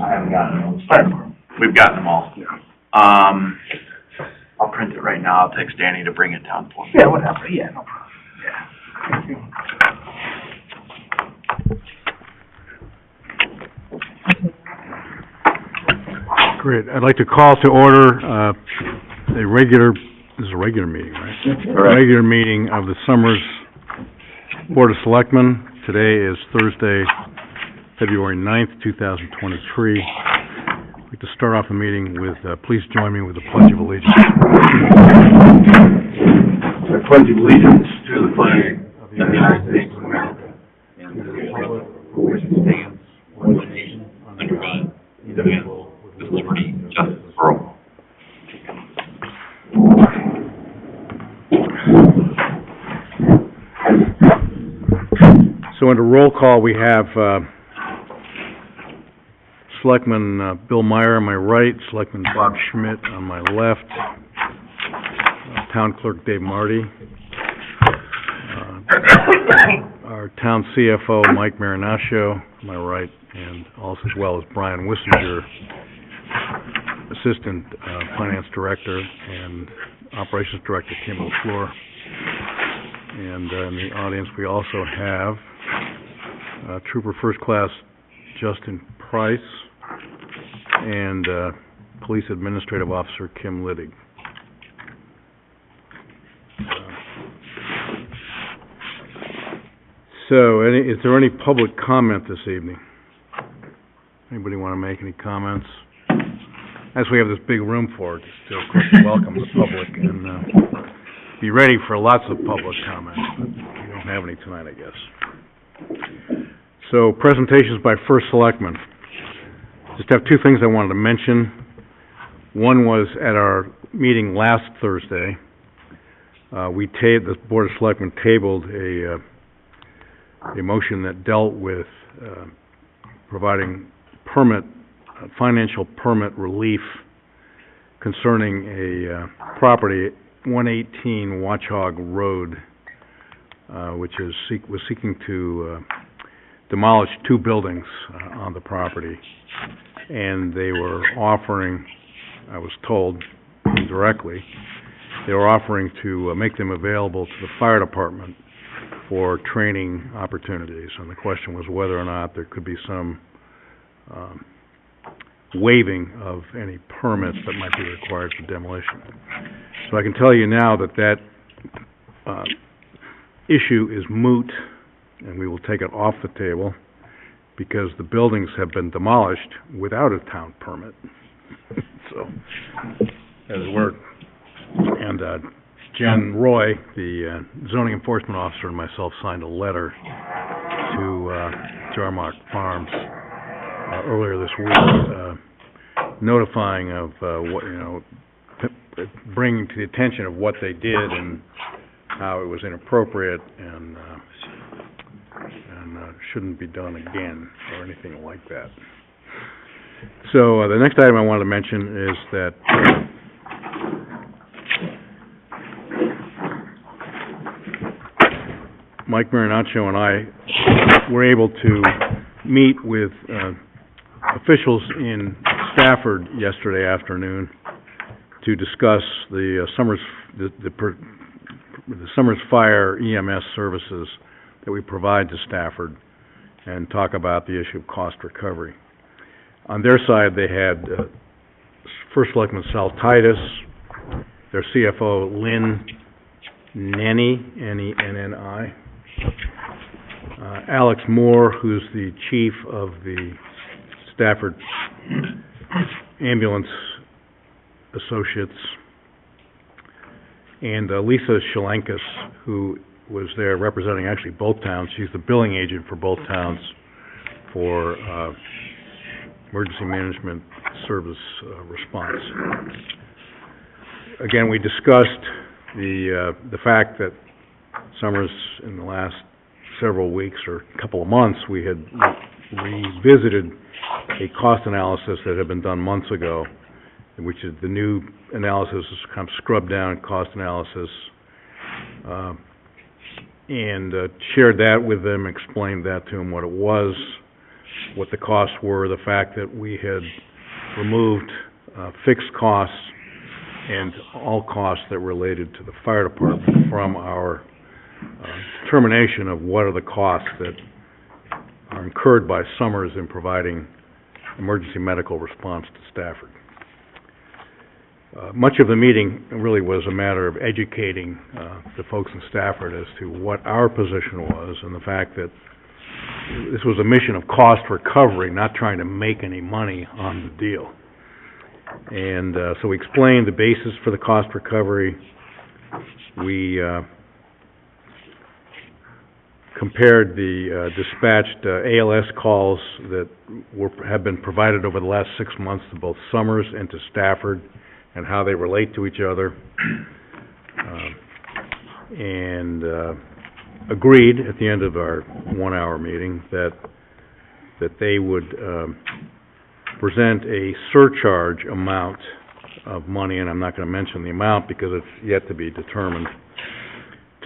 I haven't gotten those. Fire department. We've gotten them all. Yeah. I'll print it right now. I'll text Danny to bring it down for me. Yeah, whatever. Yeah, no problem. Yeah. Thank you. Great. I'd like to call to order this is a regular meeting, right? Correct. Regular meeting of the Summers Board of Selectmen. Today is Thursday, February 9th, 2023. I'd like to start off the meeting with, please join me with the Pledge of Allegiance. I pledge allegiance to the flag of the United States of America and to the republic for which it stands, one nation, under God, indivisible, with liberty and justice for all. So under roll call, we have Selectman Bill Meyer on my right, Selectman Bob Schmidt on my left, Town Clerk Dave Marty, our Town CFO Mike Marinaccio on my right, and also as well as Brian Wissinger, Assistant Finance Director, and Operations Director Kim LaFleur. And in the audience we also have Trooper First Class Justin Price and Police Administrative Officer Kim Liddig. So, is there any public comment this evening? Anybody want to make any comments? As we have this big room for it, still, of course, welcome the public and be ready for lots of public comments. We don't have any tonight, I guess. So, presentations by First Selectman. Just have two things I wanted to mention. One was at our meeting last Thursday, the Board of Selectmen tabled a motion that dealt with providing financial permit relief concerning a property, 118 Watchog Road, which was seeking to demolish two buildings on the property. And they were offering, I was told indirectly, they were offering to make them available to the fire department for training opportunities. And the question was whether or not there could be some waiving of any permits that might be required for demolition. So I can tell you now that issue is moot, and we will take it off the table because the buildings have been demolished without a town permit. So, Jen Roy, the zoning enforcement officer, and myself signed a letter to Jarmark Farms earlier this week, notifying of bringing to the attention of what they did and how it was inappropriate and shouldn't be done again or anything like that. So the next item I wanted to mention is that Mike Marinaccio and I were able to meet with officials in Stafford yesterday afternoon to discuss the Summers Fire EMS services that we provide to Stafford and talk about the issue of cost recovery. On their side, they had First Selectman Sal Titus, their CFO Lynn Nenni, N-E-N-N-I, Alex Moore, who's the chief of the Stafford Ambulance Associates, and Lisa Shalankas, who was there representing actually both towns. She's the billing agent for both towns for emergency management service response. Again, we discussed the fact that Summers, in the last several weeks or a couple of months, we had revisited a cost analysis that had been done months ago, which is the new analysis is kind of scrubbed down cost analysis, and shared that with them, explained that to them what it was. what the costs were, the fact that we had removed fixed costs and all costs that related to the fire department from our determination of what are the costs that are incurred by Summers in providing emergency medical response to Stafford. Much of the meeting really was a matter of educating the folks in Stafford as to what our position was and the fact that this was a mission of cost recovery, not trying to make any money on the deal. And so we explained the basis for the cost recovery. We compared the dispatched ALS calls that have been provided over the last 6 months to both Summers and to Stafford and how they relate to each other, and agreed at the end of our 1-hour meeting that they would present a surcharge amount of money, and I'm not going to mention the amount because it's yet to be determined,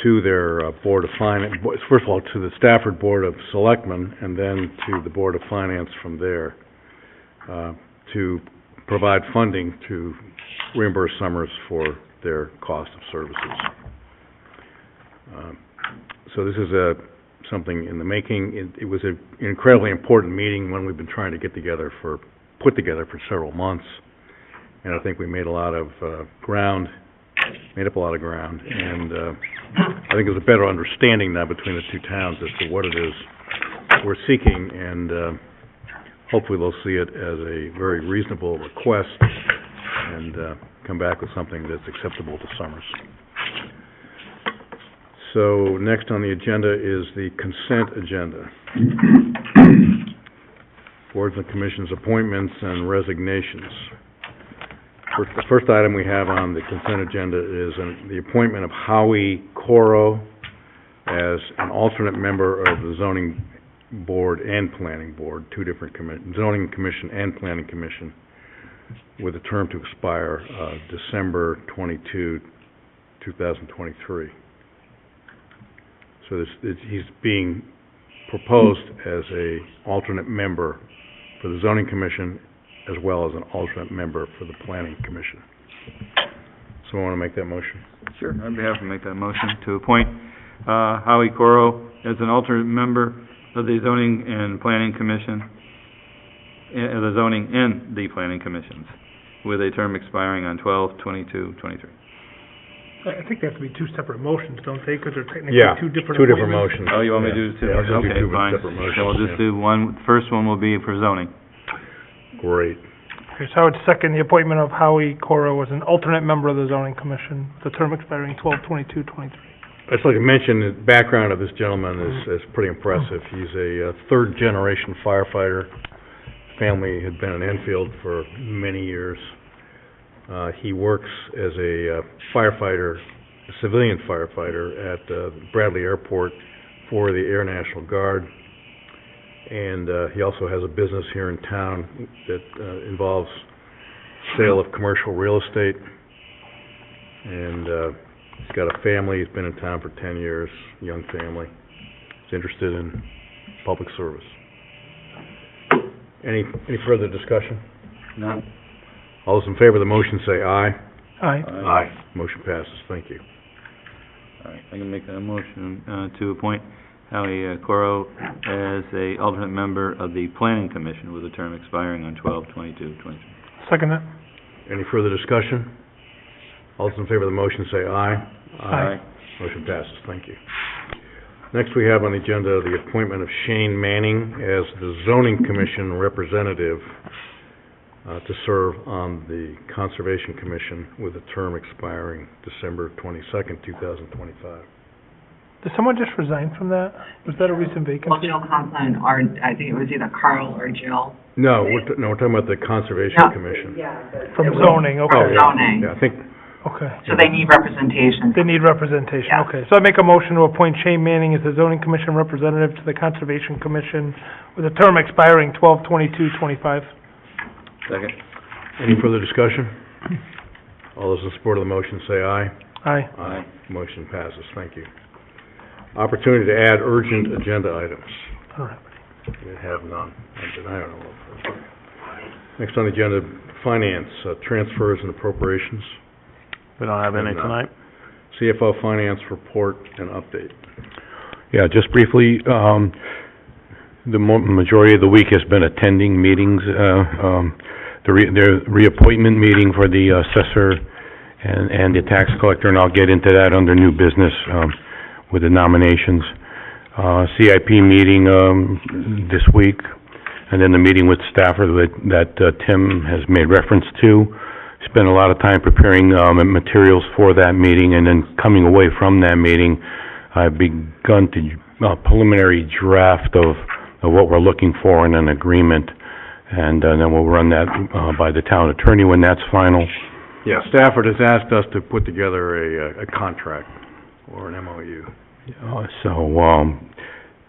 to their Board of Finance, first of all to the Stafford Board of Selectmen, and then to the Board of Finance from there, to provide funding to reimburse Summers for their cost of services. So this is something in the making. It was an incredibly important meeting, one we've been trying to put together for several months, and I think we made a lot of ground, and I think there's a better understanding now between the two towns as to what it is we're seeking, and hopefully they'll see it as a very reasonable request and come back with something that's acceptable to Summers. So next on the agenda is the consent agenda. Boards and commissions appointments and resignations. The first item we have on the consent agenda is the appointment of Howie Coro as an alternate member of the zoning board and planning board, two different zoning commission and planning commission, with a term to expire December 22, 2023. So he's being proposed as a alternate member for the zoning commission as well as an alternate member for the planning commission. Someone want to make that motion? Sure, I'd be happy to make that motion to appoint Howie Coro as an alternate member of the zoning and planning commission, the zoning and the planning commissions, with a term expiring on 12/22/23. I think they have to be two separate motions, don't they? Because they're technically two different motions. Oh, you want me to do two? Yeah, I'll just do Okay, two fine. separate motions. So we'll just do one. The first one will be for zoning. Great. Okay, so I would second the appointment of Howie Coro as an alternate member of the zoning commission, with the term expiring 12/22/23. I'd just like to mention the background of this gentleman is pretty impressive. He's a third-generation firefighter. Family had been in Enfield for many years. He works as a firefighter, a civilian firefighter at Bradley Airport for the Air National Guard. And he also has a business here in town that involves sale of commercial real estate. And he's got a family. He's been in town for 10 years, young family. He's interested in public service. Any further discussion? No. All those in favor of the motion say aye. Aye. Aye. Motion passes. Thank you. All right, I can make that motion to appoint Howie Coro as a alternate member of the planning commission with a term expiring on 12/22/23. Second that. Any further discussion? All those in favor of the motion say aye. Aye. Motion passes. Thank you. Next we have on the agenda the appointment of Shane Manning as the zoning commission representative to serve on the Conservation Commission with a term expiring December 22nd, 2025. Did someone just resign from that? Was that a recent Well, vacancy? Jill Conklin, or I think it was either Carl or Jill. No, we're talking about the Conservation No. Commission. From zoning, Oh, okay. yeah. Zoning. Yeah, I think, Okay. So they need representation. They need representation, Yeah. okay. So I make a motion to appoint Shane Manning as the zoning commission representative to the Conservation Commission with a term expiring 12/22/25. Second. any further discussion? All those in support of the motion say aye. Aye. Aye. Motion passes. Thank you. Opportunity to add urgent agenda items. I don't have any. We have none. I don't know. Next on the agenda, finance, transfers and appropriations. We don't have any And, tonight? CFO finance report and update. Yeah, just briefly, the majority of the week has been attending meetings, the reappointment meeting for the assessor and the tax collector, and I'll get into that under new business, with the nominations. CIP meeting, this week, and then the meeting with Stafford that Tim has made reference to. Spent a lot of time preparing, materials for that meeting, and then coming away from that meeting, I've begun to, preliminary draft of what we're looking for in an agreement, and then we'll run that, by the town attorney when that's final. Yeah, Stafford has asked us to put together a contract or an MOU.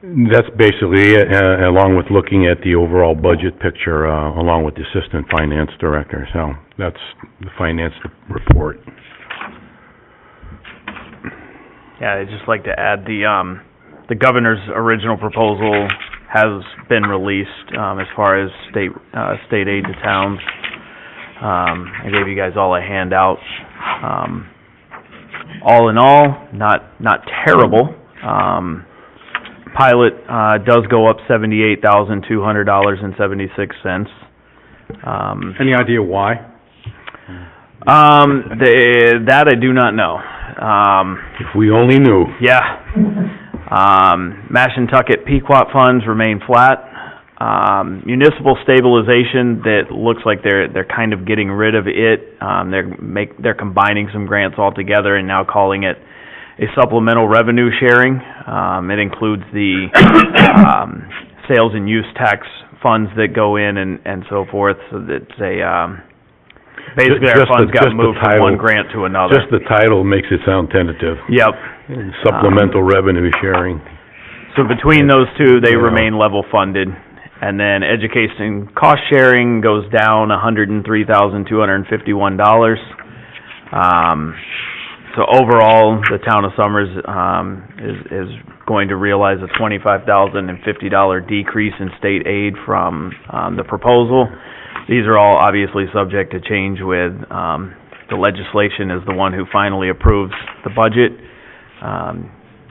That's basically it, along with looking at the overall budget picture, along with the assistant finance director. So that's the finance report. Yeah, I'd just like to add the governor's original proposal has been released, as far as state aid to towns. I gave you guys all a handout. All in all, not terrible. Pilot, does go up $78,200.76. Any idea why? That I do not know. If we only knew. Yeah. Mashantucket Pequot funds remain flat. Municipal stabilization, that looks like they're kind of getting rid of it. They're combining some grants all together and now calling it a supplemental revenue sharing. It includes the sales and use tax funds that go in and so forth. So that's basically our funds got moved from one grant to another. Just the title makes it sound tentative. Yep. Supplemental revenue sharing. So between those two, they remain level funded. And then education cost sharing goes down $103,251. So overall, the town of Summers is going to realize a $25,050 decrease in state aid from the proposal. These are all obviously subject to change with the legislation is the one who finally approves the budget.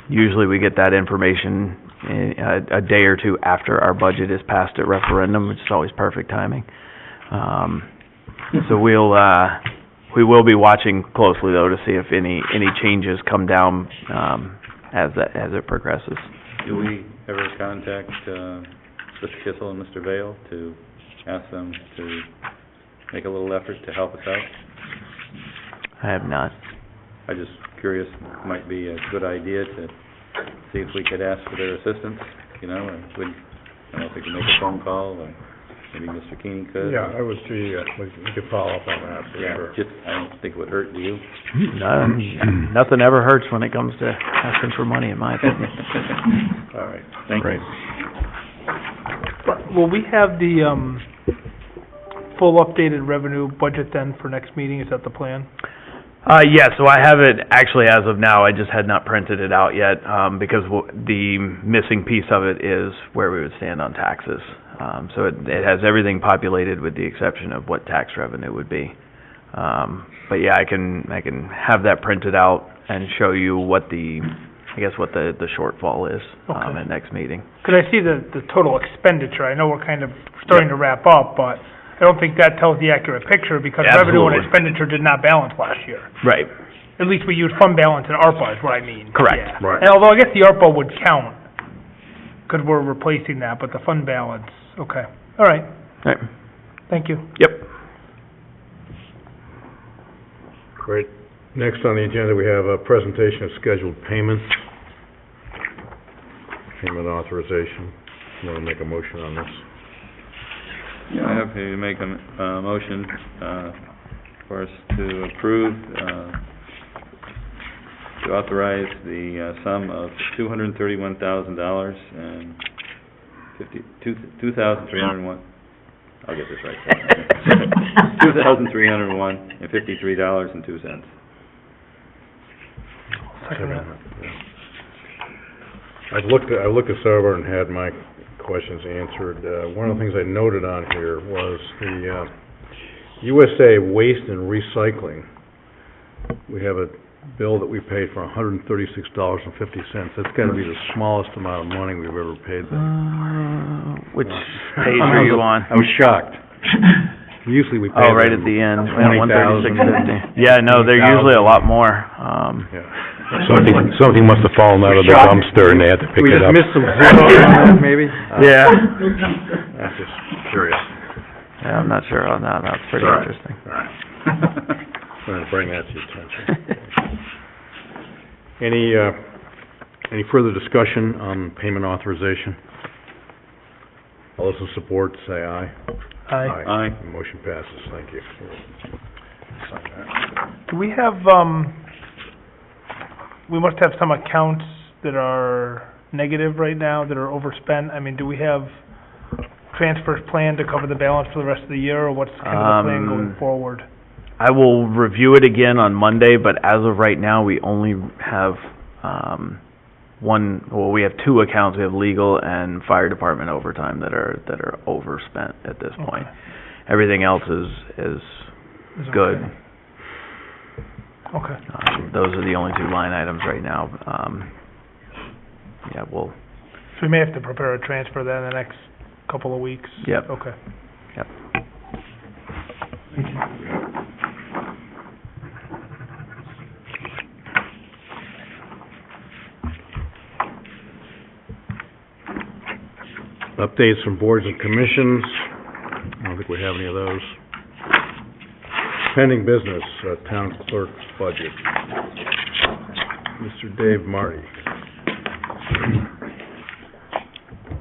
Usually we get that information a day or two after our budget is passed at referendum, which is always perfect timing. So we will be watching closely though to see if any changes come down as it progresses. Do we ever contact Mr. Kissel and Mr. Vale to ask them to make a little effort to help us out? I have not. I'm just curious, it might be a good idea to see if we could ask for their assistance, you know, or I don't know if we can make a phone call, or maybe Mr. Keeney could. Yeah, I would see, we could follow up on that for sure. Just, I don't think it would hurt, do you? No, nothing ever hurts when it comes to asking for money, in my opinion. All right, thank you. Will we have the, full updated revenue budget then for next meeting? Is that the plan? Yeah, so I have it, actually, as of now, I just had not printed it out yet, because the missing piece of it is where we would stand on taxes. So it has everything populated with the exception of what tax revenue would be. But yeah, I can have that printed out and show you what the shortfall is, at next meeting. Could I see the total expenditure? I know we're kind of starting to wrap up, but I don't think that tells the accurate picture because revenue and expenditure did not balance last year. Right. At least we used fund balance and ARPA is what I mean. Correct. Yeah. Right. And although I guess the ARPA would count, because we're replacing that, but the fund balance, okay. All right. Right. Thank you. Yep. Great. Next on the agenda, we have a presentation of scheduled payments. Payment authorization. You want to make a motion on this? Yeah, I have to make a motion for us to approve, to authorize the sum of $231,000 and $2,301. I'll get this right. $2,301.53.02. Second that. I looked this over and had my questions answered. One of the things I noted on here was the USA Waste and Recycling. We have a bill that we paid for $136.50. That's gotta be the smallest amount of money we've ever paid them. Which page are you on? I was shocked. Usually we pay Oh, right them at the end, $20,000. $136.50. Yeah, no, they're usually a lot more, Yeah. Something must have fallen out of the dumpster and they had to pick We it just up. missed some zeros on that, maybe? Yeah. I'm just curious. Yeah, I'm not sure on that, that's pretty Sorry. interesting. All right. Wanted to bring that to your attention. Any further discussion on payment authorization? All those in support, say aye. Aye. Motion passes, thank you. Do we have, we must have some accounts that are negative right now, that are overspent. I mean, do we have transfers planned to cover the balance for the rest of the year, or what's kind of the plan going forward? I will review it again on Monday, but as of right now, we only have, we have two accounts. We have legal and fire department overtime that are overspent at this point. Okay. Everything else is good. Okay. Those are the only two line items right now. Yeah, So we may have to prepare a transfer then in the next couple of weeks? Yep. Okay. Yep. Updates from boards and commissions. I don't think we have any of those. Pending business, town clerk's budget. Mr. Dave Marty.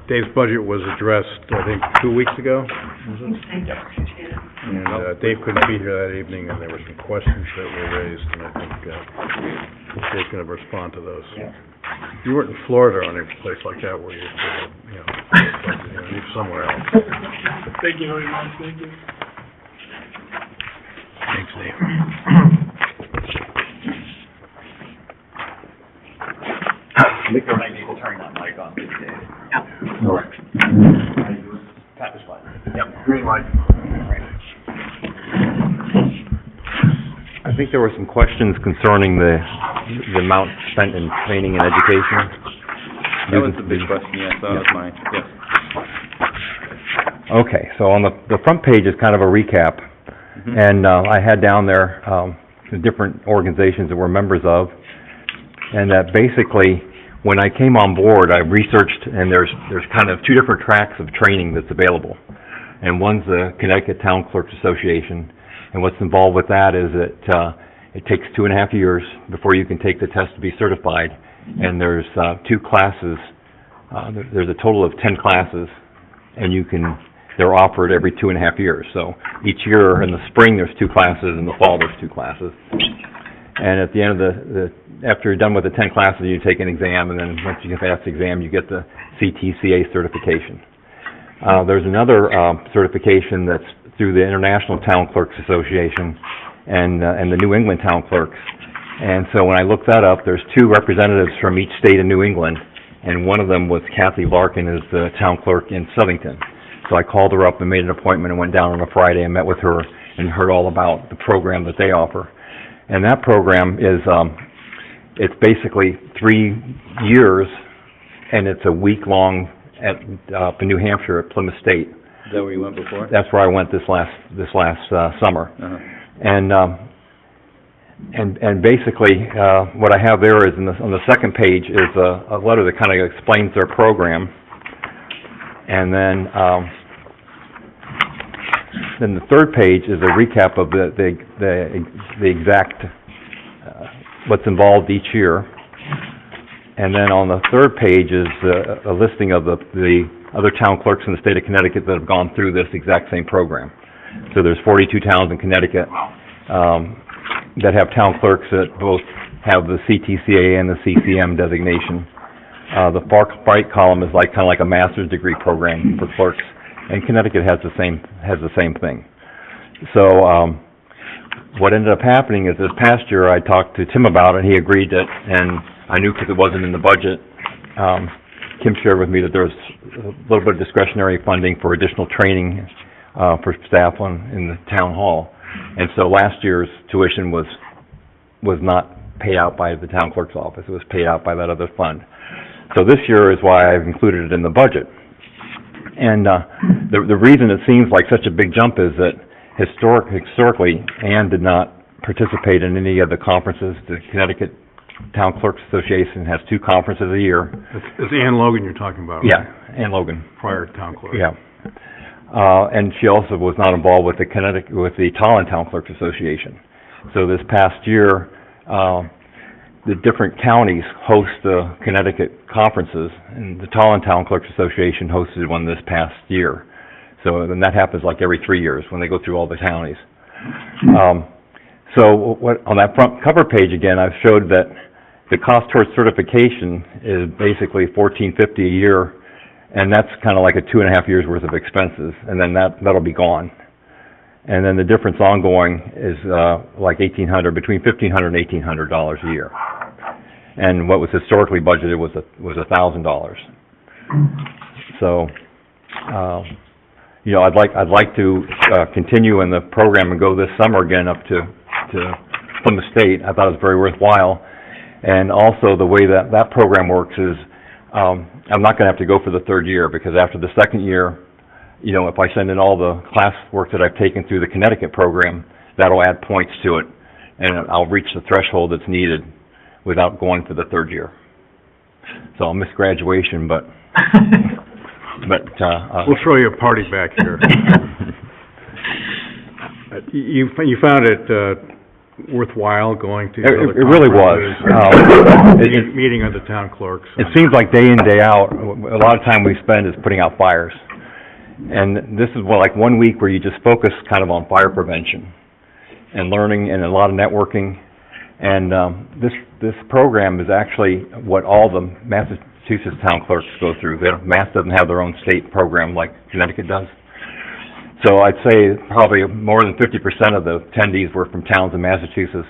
Dave's budget was addressed, I think, 2 weeks ago, was it? And Dave couldn't be here that evening, and there were some questions that were raised, and I think Dave's going to respond to those. You weren't in Florida or any place like that where you're somewhere else. Thank you very much, thank you. Thanks, Dave. I think I need to turn that mic on, please, Dave. Tap this button. Yep, green light. I think there were some questions concerning the amount spent in training and education. That was the big question, yes, that was mine, yes. Okay, so on the front page is kind of a recap, and I had down there the different organizations that we're members of, and that basically, when I came on board, I researched, and there's kind of two different tracks of training that's available. And one's the Connecticut Town Clerks Association, and what's involved with that is that it takes 2.5 years before you can take the test to be certified, and there's 2 classes, there's a total of 10 classes, and they're offered every 2.5 years. So each year, in the spring there's 2 classes, in the fall there's 2 classes. And at the end of after you're done with the 10 classes, you take an exam, and then once you pass the exam, you get the CTCA certification. There's another certification that's through the International Town Clerks Association and the New England Town Clerks. And so when I looked that up, there's 2 representatives from each state in New England, and one of them was Kathy Larkin, is the town clerk in Southington. So I called her up and made an appointment and went down on a Friday and met with her and heard all about the program that they offer. And that program is, it's basically 3 years, and it's a week-long up in New Hampshire at Plymouth State. Is that where you went before? That's where I went this last summer. And basically, what I have there is on the second page is a letter that kind of explains their program, and then the third page is a recap of the exact what's involved each year, and then on the third page is a listing of the other town clerks in the state of Connecticut that have gone through this exact same program. So there's 42 towns in Connecticut that have town clerks that both have the CTCA and the CCM designation. The far right column is kind of like a master's degree program for clerks, and Connecticut has the same thing. So what ended up happening is this past year I talked to Tim about it, and he agreed that, and I knew because it wasn't in the budget, Kim shared with me that there's a little bit of discretionary funding for additional training for staff in the town hall. And so last year's tuition was not paid out by the town clerk's office. It was paid out by that other fund. So this year is why I've included it in the budget. And the reason it seems like such a big jump is that historically, Ann did not participate in any of the conferences. The Connecticut Town Clerks Association has 2 conferences a year. It's Ann Logan you're talking about, right? Yeah, Ann Logan. Prior town clerk. Yeah. And she also was not involved with the Tallinn Town Clerks Association. So this past year, the different counties host the Connecticut conferences, and the Tallinn Town Clerks Association hosted one this past year. So then that happens like every 3 years when they go through all the counties. So on that front cover page again, I've showed that the cost towards certification is basically $14.50 a year, and that's kind of like a 2.5 years worth of expenses, and then that'll be gone. And then the difference ongoing is like between $1,500 and $1,800 a year. And what was historically budgeted was $1,000. So, you know, I'd like to continue in the program and go this summer again up to Plymouth State. I thought it was very worthwhile. And also the way that program works is I'm not going to have to go for the 3rd year, because after the 2nd year, you know, if I send in all the class work that I've taken through the Connecticut program, that'll add points to it, and I'll reach the threshold that's needed without going for the 3rd year. So I'll miss graduation, but we'll throw you a party back here. You found it worthwhile going to the other it really was. Meeting of the town clerks. It seems like day in, day out, a lot of time we spend is putting out fires. And this is like 1 week where you just focus kind of on fire prevention and learning and a lot of networking. And this program is actually what all the Massachusetts town clerks go through. Mass doesn't have their own state program like Connecticut does. So I'd say probably more than 50% of the attendees were from towns in Massachusetts.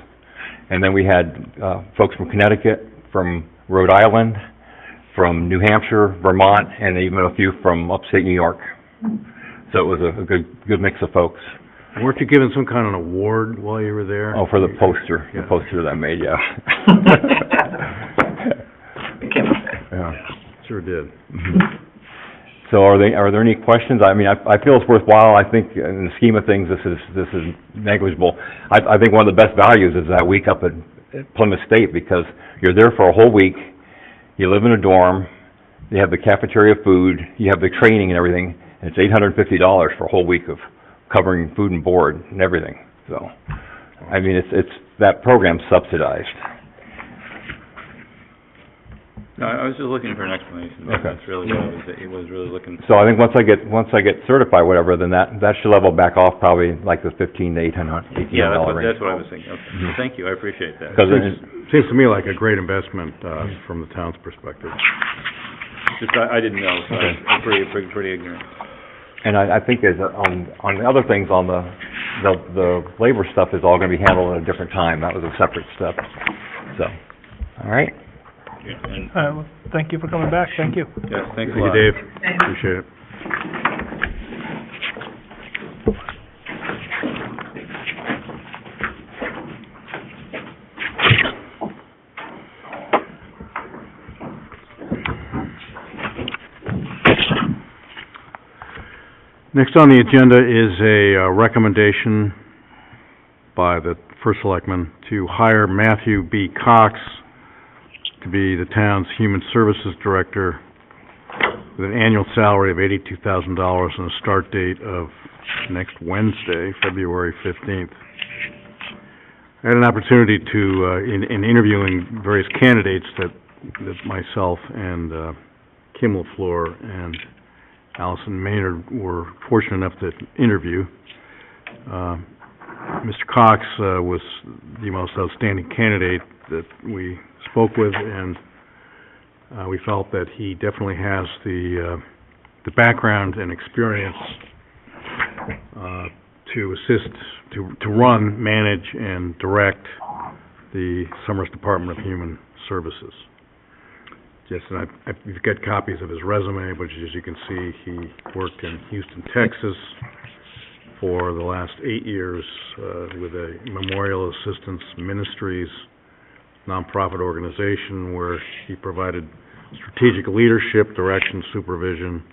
And then we had folks from Connecticut, from Rhode Island, from New Hampshire, Vermont, and even a few from upstate New York. So it was a good mix of folks. Weren't you given some kind of an award while you were there? Oh, for the poster, the poster that I made, yeah. Yeah, sure did. Mm-hmm. So are there any questions? I mean, I feel it's worthwhile. I think in the scheme of things, this is negligible. I think one of the best values is that week up at Plymouth State, because you're there for a whole week. You live in a dorm. You have the cafeteria food. You have the training and everything. And it's $850 for a whole week of covering food and board and everything. So, I mean, it's that program's subsidized. No, I was just looking for an explanation. Okay. That's really what it was really looking. So I think once I get certified, whatever, then that should level back off probably like the $1,500 to $1,800 Yeah, range. that's what I was thinking. Okay. Mhm. Thank you. I appreciate that. Because Seems to me like a great investment from the town's perspective. Just I didn't know, so Okay. I'm pretty ignorant. And I think as on the other things, on the labor stuff is all going to be handled at a different time. That was a separate step. So, all right. Yeah, and, Well, thank you for coming back. Thank you. yes, thanks a Thank you, lot. Dave. Appreciate it. Next on the agenda is a recommendation by the First Selectman to hire Matthew B. Cox to be the town's Human Services Director with an annual salary of $82,000 and a start date of next Wednesday, February 15th. I had an opportunity to, in interviewing various candidates that myself and Kim LaFleur and Allison Maynard were fortunate enough to interview. Mr. Cox was the most outstanding candidate that we spoke with, and we felt that he definitely has the background and experience to assist, to run, manage, and direct the Summers Department of Human Services. Yes, and you've got copies of his resume, which, as you can see, he worked in Houston, Texas for the last 8 years with a Memorial Assistance Ministries nonprofit organization where he provided strategic leadership, direction, supervision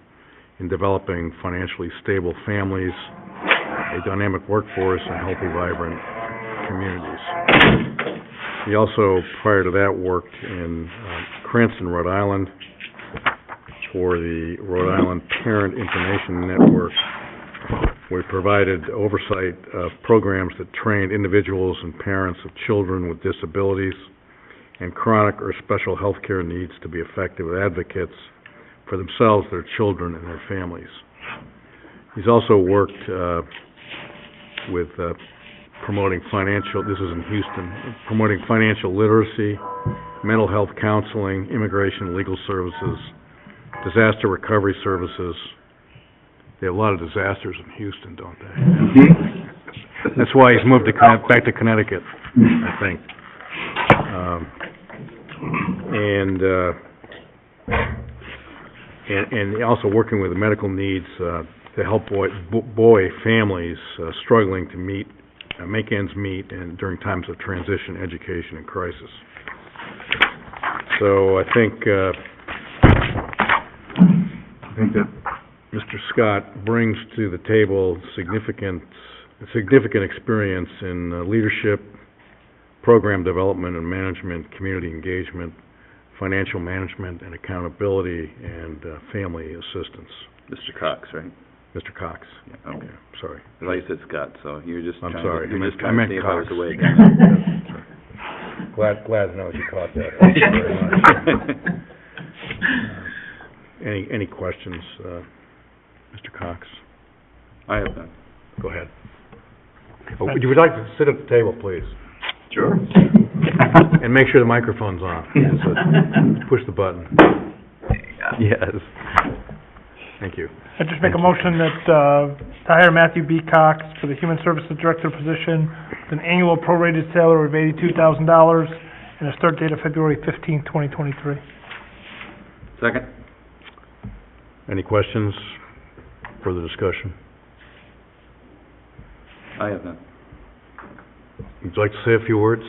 in developing financially stable families, a dynamic workforce, and healthy, vibrant communities. He also, prior to that, worked in Cranston, Rhode Island for the Rhode Island Parent Information Network, where he provided oversight of programs that trained individuals and parents of children with disabilities and chronic or special health care needs to be effective advocates for themselves, their children, and their families. He's also worked with promoting financial, this is in Houston, promoting financial literacy, mental health counseling, immigration and legal services, disaster recovery services. They have a lot of disasters in Houston, don't they? That's why he's moved to back to Connecticut, I think. And also working with medical needs to help boy families struggling to make ends meet and during times of transition, education, and crisis. So I think that Mr. Scott brings to the table significant experience in leadership, program development and management, community engagement, financial management and accountability, and family assistance. Mr. Cox, right? Mr. Cox. Yeah, okay. Sorry. I thought you said Scott, so you were just I'm trying sorry. to, you were just I trying to meant see if I was Cox. awake. Glad to know you caught that. Thank you very much. Any questions, Mr. Cox? I have none. Go ahead. Oh, would you like to sit at the table, please? Sure. And make sure the microphone's on. Push the button. Yes. Thank you. I just make a motion that, to hire Matthew B. Cox for the Human Services Director position with an annual prorated salary of $82,000 and a start date of February 15, 2023. Second? Any questions? Further discussion? I have none. Would you like to say a few words?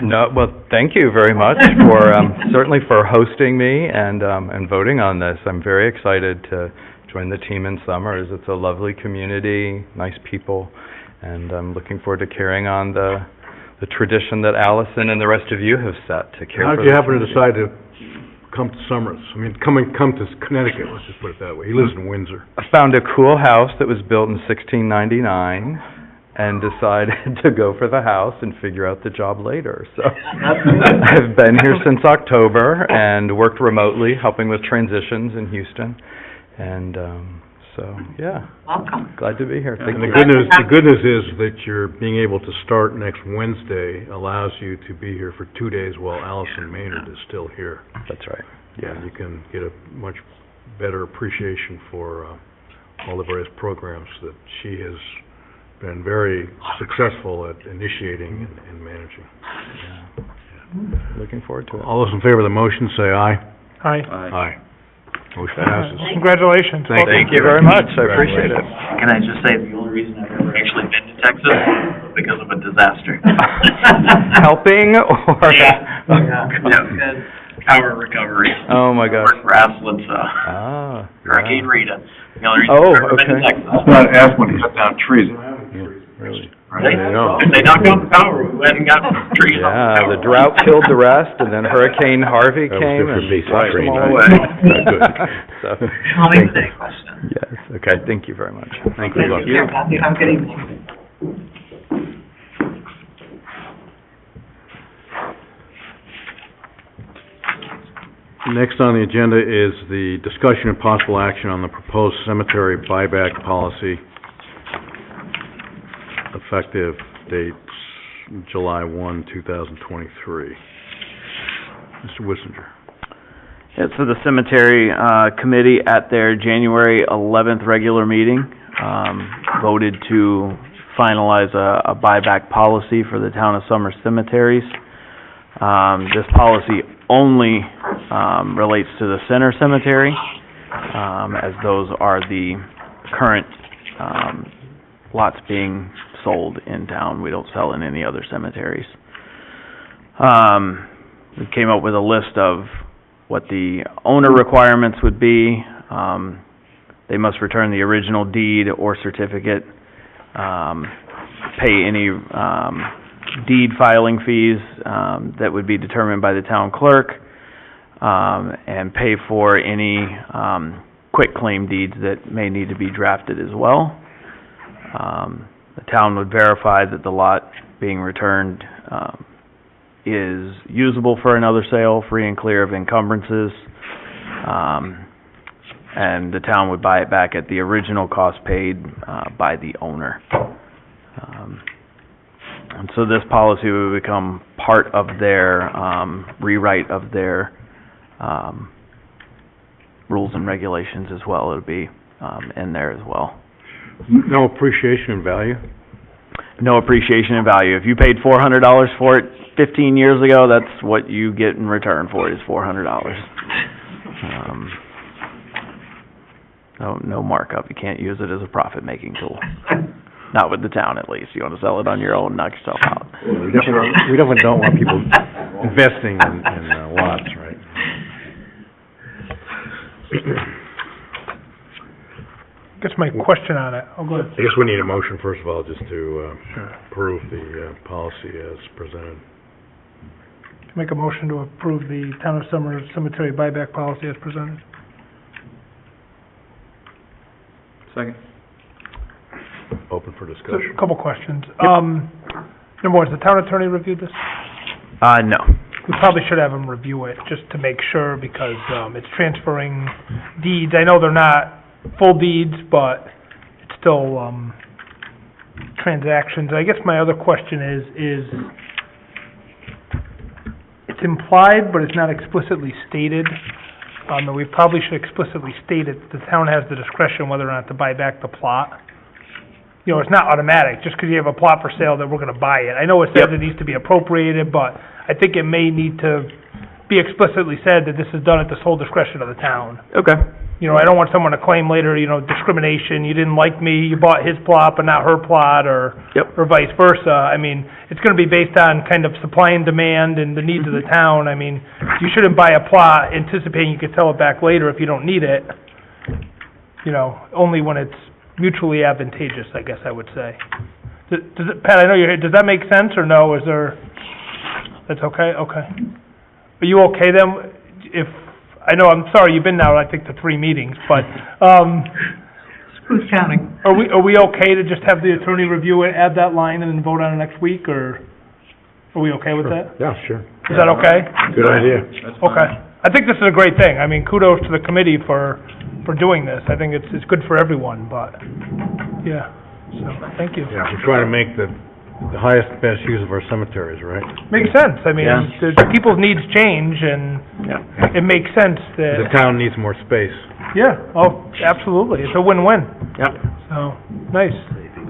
No, well, thank you very much for, certainly for hosting me and voting on this. I'm very excited to join the team in Summers. It's a lovely community, nice people, and I'm looking forward to carrying on the tradition that Allison and the rest of you have set to care for. How did you happen to decide to come to Summers? I mean, come to Connecticut, let's just put it that way. He lives in Windsor. I found a cool house that was built in 1699 and decided to go for the house and figure out the job later. So I've been here since October and worked remotely, helping with transitions in Houston. And so, yeah. Welcome. Glad to be here. Thank And you. the good news is that you're being able to start next Wednesday allows you to be here for 2 days while Allison Maynard is still here. That's right. Yeah, you can get a much better appreciation for all the various programs that she has been very successful at initiating and managing. Yeah. Looking forward to it. All those in favor of the motion, say aye. Aye. Aye. Motion passes. Congratulations. Thank Thank you very much. I appreciate it. Can I just say, the only reason I've ever actually been to Texas is because of a disaster. Helping or? Yeah. Power recovery. Oh, my gosh. Worked for Aslan's, Hurricane Rita. The only reason I've ever been to Texas. Not ask when he cut down trees. Really? If they knocked out the power, we went and got trees off the Yeah, power. the drought killed the rest, and then Hurricane Harvey That was came good for and me, washed them all right. away. Good. So, I'll make the next question. yes, okay, thank you very much. Thank you. Thank you. Have a good evening. Next on the agenda is the discussion and possible action on the proposed cemetery buyback policy, effective dates July 1, 2023. Mr. Wissinger. Yeah, so the cemetery, committee at their January 11th regular meeting, voted to finalize a buyback policy for the town of Summers cemeteries. This policy only, relates to the center cemetery, as those are the current, lots being sold in town. We don't sell in any other cemeteries. We came up with a list of what the owner requirements would be. They must return the original deed or certificate, pay any, deed filing fees, that would be determined by the town clerk, and pay for any, quitclaim deeds that may need to be drafted as well. The town would verify that the lot being returned, is usable for another sale, free and clear of encumbrances, and the town would buy it back at the original cost paid, by the owner. And so this policy would become part of their, rewrite of their, rules and regulations as well. It'll be, in there as well. No appreciation in value? No appreciation in value. If you paid $400 for it 15 years ago, that's what you get in return for it, is $400. No markup. You can't use it as a profit-making tool. Not with the town, at least. You want to sell it on your own, knock yourself out. We definitely don't want people investing in lots, right? I guess my question on it, I'll go ahead. I guess we need a motion, first of all, just to approve the policy as presented. Make a motion to approve the Town of Summers Cemetery buyback policy as presented. Second. Open for discussion. A couple questions. Number one, has the town attorney reviewed this? No. We probably should have him review it, just to make sure, because, it's transferring deeds. I know they're not full deeds, but it's still, transactions. I guess my other question is it's implied, but it's not explicitly stated. And we probably should explicitly state it, the town has the discretion whether or not to buy back the plot. You know, it's not automatic, just because you have a plot for sale that we're gonna buy it. I know it says it needs to be appropriated, but I think it may need to be explicitly said that this is done at the sole discretion of the town. Okay. You know, I don't want someone to claim later, you know, discrimination, you didn't like me, you bought his plot but not her plot, or or vice versa. I mean, it's gonna be based on kind of supply and demand and the needs of the town. I mean, you shouldn't buy a plot anticipating you could sell it back later if you don't need it. You know, only when it's mutually advantageous, I guess I would say. Does it, Pat, I know you're here, does that make sense or no? Is there, that's okay? Okay. Are you okay then, if, I know, I'm sorry, you've been now, I think, to 3 meetings, but, Who's counting? are we okay to just have the attorney review it, add that line, and then vote on it next week, or are we okay with that? Yeah, sure. Is that okay? Good idea. Okay. I think this is a great thing. I mean, kudos to the committee for doing this. I think it's good for everyone, but, yeah, so, thank you. Yeah, we're trying to make the highest, best use of our cemeteries, right? Makes sense. I mean, Yeah. the people's needs change, and it makes sense The that, town needs more space. yeah, oh, absolutely. It's a win-win. Yep. So, nice.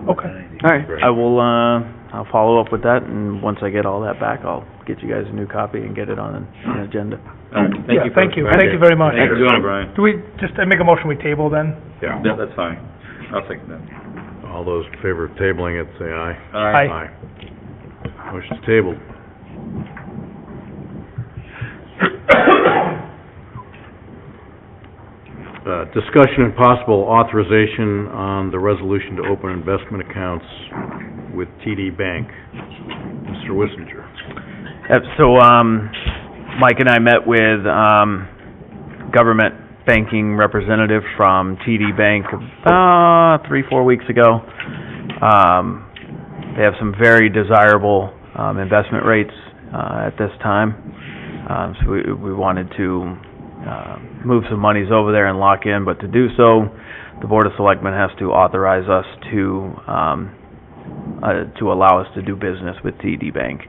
Okay. All right. I will, I'll follow up with that, and once I get all that back, I'll get you guys a new copy and get it on an agenda. All right, Yeah, thank you. Thank you very much. Thanks for doing it, Brian. Do we, just, I make a motion we table then? Yeah. Yeah, that's fine. I'll second that. All those in favor of tabling it, say aye. Aye. Motion's tabled. Discussion and possible authorization on the resolution to open investment accounts with TD Bank. Mr. Wissinger. Yep, so, Mike and I met with, government banking representative from TD Bank, 3-4 weeks ago. They have some very desirable, investment rates, at this time. So we wanted to, move some monies over there and lock in, but to do so, the Board of Selectmen has to authorize us to allow us to do business with TD Bank.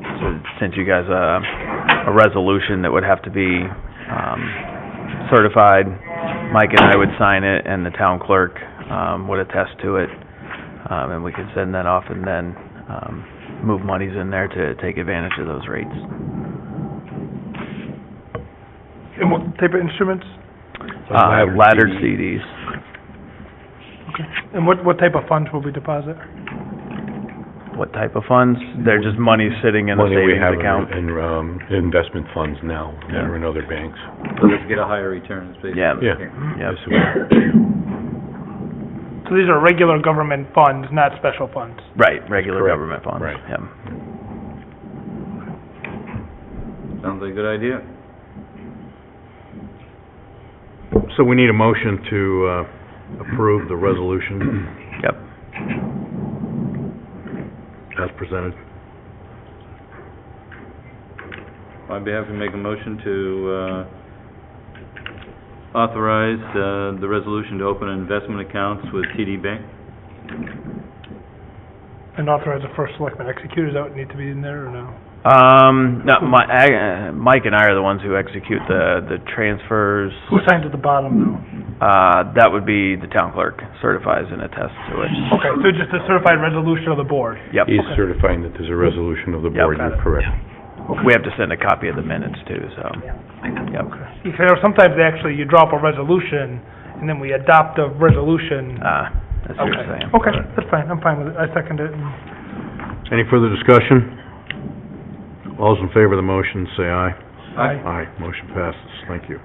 So sent you guys a resolution that would have to be, certified. Mike and I would sign it, and the town clerk, would attest to it. And we could send that off and then, move monies in there to take advantage of those rates. And what type of instruments? Laddered CDs. Okay. And what type of funds will we deposit? What type of funds? They're just money sitting in a Money we savings have account. in investment funds now, that are in other banks. So let's get a higher return, basically. Yeah. Yeah. Yep. Yes, we are. So these are regular government funds, not special funds? Right, regular Correct. government funds. Right. Yep. Sounds like a good idea. So we need a motion to, approve the resolution Yep. as presented. I'd be happy to make a motion to, authorize, the resolution to open investment accounts with TD Bank. And authorize the first selectman execute, does that need to be in there, or no? No, Mike and I are the ones who execute the transfers. Who signs at the bottom, though? That would be the town clerk, certifies and attests to it. Okay, so just a certified resolution of the board? Yep. He's certifying that there's a resolution of the board, Yep. you're correct. We have to send a copy of the minutes too, so. Yep. Because sometimes actually you drop a resolution, and then we adopt a resolution. That's what you're saying. Okay, that's fine, I'm fine with it, I second it. Any further discussion? All those in favor of the motion, say aye. Aye. Aye, motion passes, thank you.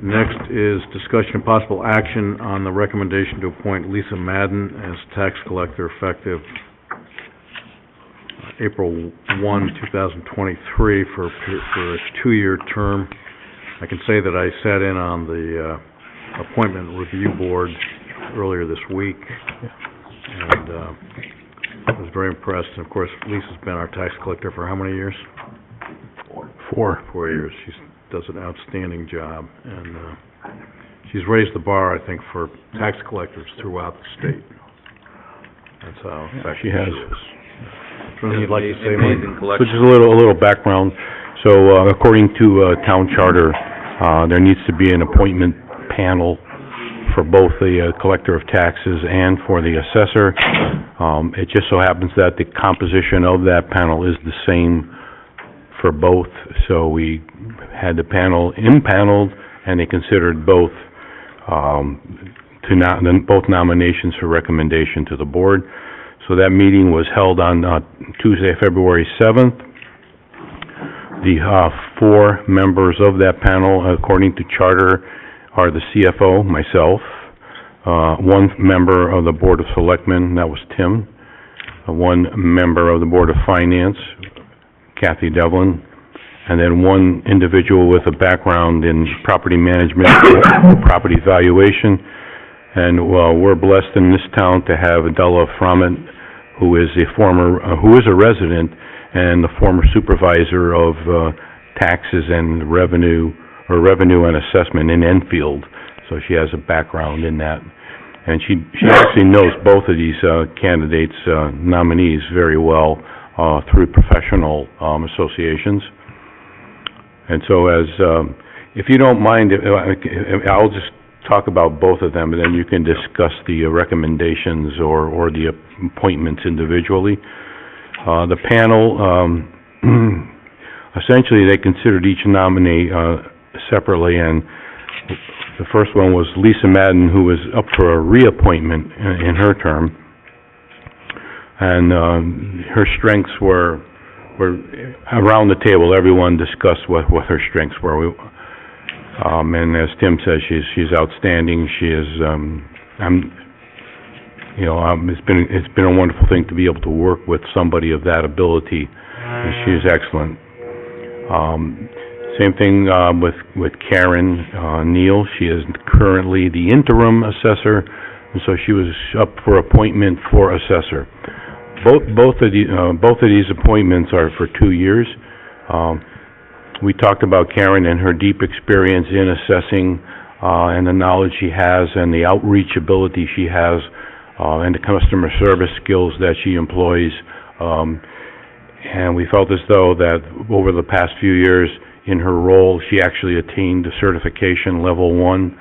Next is discussion of possible action on the recommendation to appoint Lisa Madden as tax collector effective April 1, 2023 for a 2-year term. I can say that I sat in on the appointment review board earlier this week, and I was very impressed. And of course, Lisa's been our tax collector for how many years? 4 years. She does an outstanding job, and she's raised the bar, I think, for tax collectors throughout the state. That's how effective She has. Something you'd like to say, Mike? Amazing So collection. just a little background. So, according to, town charter, there needs to be an appointment panel for both the, collector of taxes and for the assessor. It just so happens that the composition of that panel is the same for both, so we had the panel impaneled, and they considered both, both nominations for recommendation to the board. So that meeting was held on, Tuesday, February 7th. The, 4 members of that panel, according to charter, are the CFO, myself, 1 member of the Board of Selectmen, that was Tim, 1 member of the Board of Finance, Kathy Devlin, and then 1 individual with a background in property management, property valuation. And, well, we're blessed in this town to have Adela Froment, who is a resident and the former supervisor of taxes and revenue and assessment in Enfield. So she has a background in that. And she actually knows both of these candidates, nominees, very well through professional associations. And so if you don't mind, I'll just talk about both of them, and then you can discuss the recommendations or the appointments individually. The panel, essentially they considered each nominee separately, and the first one was Lisa Madden, who was up for a reappointment in her term. And her strengths were around the table. Everyone discussed what her strengths were. And as Tim says, she's outstanding. She is, it's been a wonderful thing to be able to work with somebody of that ability, and she is excellent. Same thing with Karen Neal. She is currently the interim assessor, and so she was up for appointment for assessor. Both of these appointments are for 2 years. We talked about Karen and her deep experience in assessing, and the knowledge she has, and the outreach ability she has, and the customer service skills that she employs. And we felt as though that over the past few years in her role, she actually attained the certification level 1,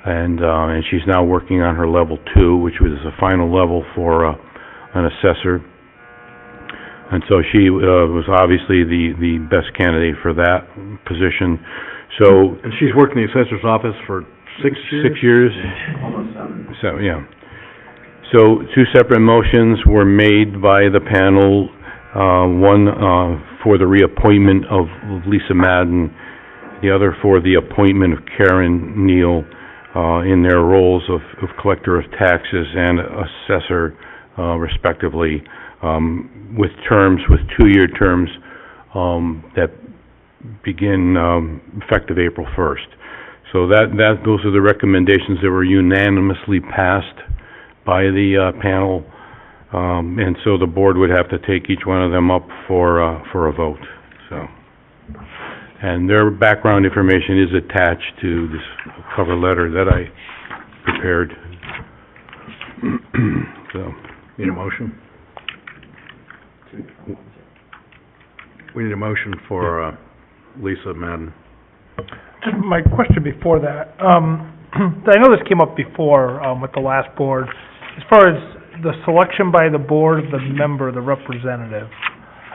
and she's now working on her level 2, which was the final level for an assessor. And so she, was obviously the best candidate for that position. So, And she's worked in the assessor's office for 6 years? 6 years. Almost 7. So, yeah. So, two separate motions were made by the panel, one, for the reappointment of Lisa Madden, the other for the appointment of Karen Neal, in their roles of collector of taxes and assessor, respectively, with 2-year terms, that begin, effective April 1st. So those are the recommendations that were unanimously passed by the, panel, and so the board would have to take each one of them up for a vote, so. And their background information is attached to this cover letter that I prepared. So, Need a motion? We need a motion for, Lisa Madden. Just my question before that, I know this came up before, with the last board, as far as the selection by the board of the member, the representative,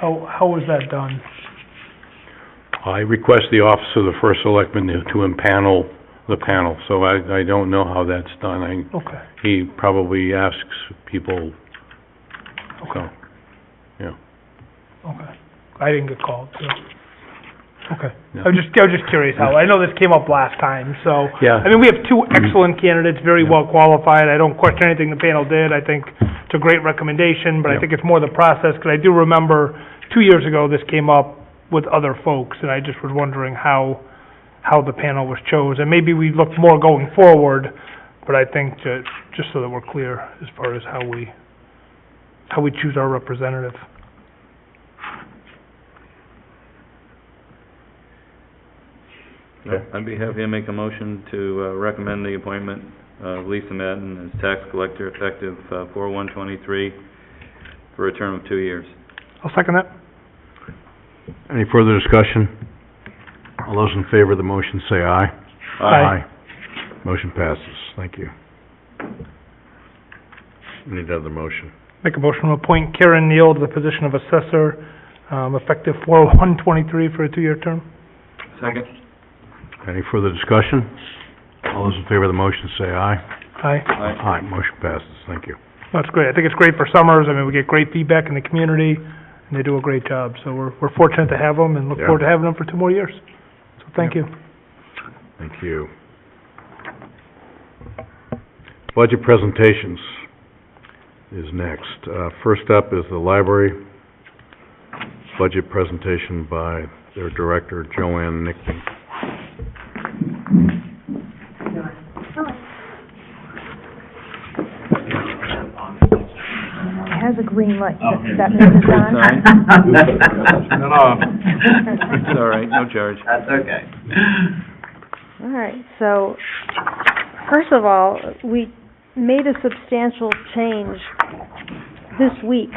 how was that done? I request the office of the first selectman to impanel the panel, so I don't know how that's done. Okay, He probably asks people, so, yeah. okay. I didn't get called, so, okay. Yeah. I was just curious how, I know this came up last time, so. Yeah. I mean, we have two excellent candidates, very well qualified. I don't question anything the panel did. I think it's a great recommendation, but I Yeah. think it's more the process, because I do remember 2 years ago this came up with other folks, and I just was wondering how the panel was chosen. Maybe we look more going forward, but I think just so that we're clear as far as how we choose our representative. I'd be happy to make a motion to, recommend the appointment of Lisa Madden as tax collector effective, 4/1/23 for a term of 2 years. I'll second that. Any further discussion? All those in favor of the motion say aye. Aye. Motion passes. Thank you. We need another motion. Make a motion to appoint Karen Neal to the position of assessor, effective 4/1/23 for a 2-year term. Second. Any further discussion? All those in favor of the motion say aye. Aye. Aye. Motion passes. Thank you. That's great. I think it's great for summers. I mean, we get great feedback in the community, and they do a great job. So we're fortunate to have them and look Yeah. forward to having them for 2 more years. So thank you. Thank you. Budget presentations is next. First up is the library budget presentation by their director, Joanne Nickman. It has a green light. That means it's on? No, it's all right, no charge. That's okay. All right, so, first of all, we made a substantial change this week,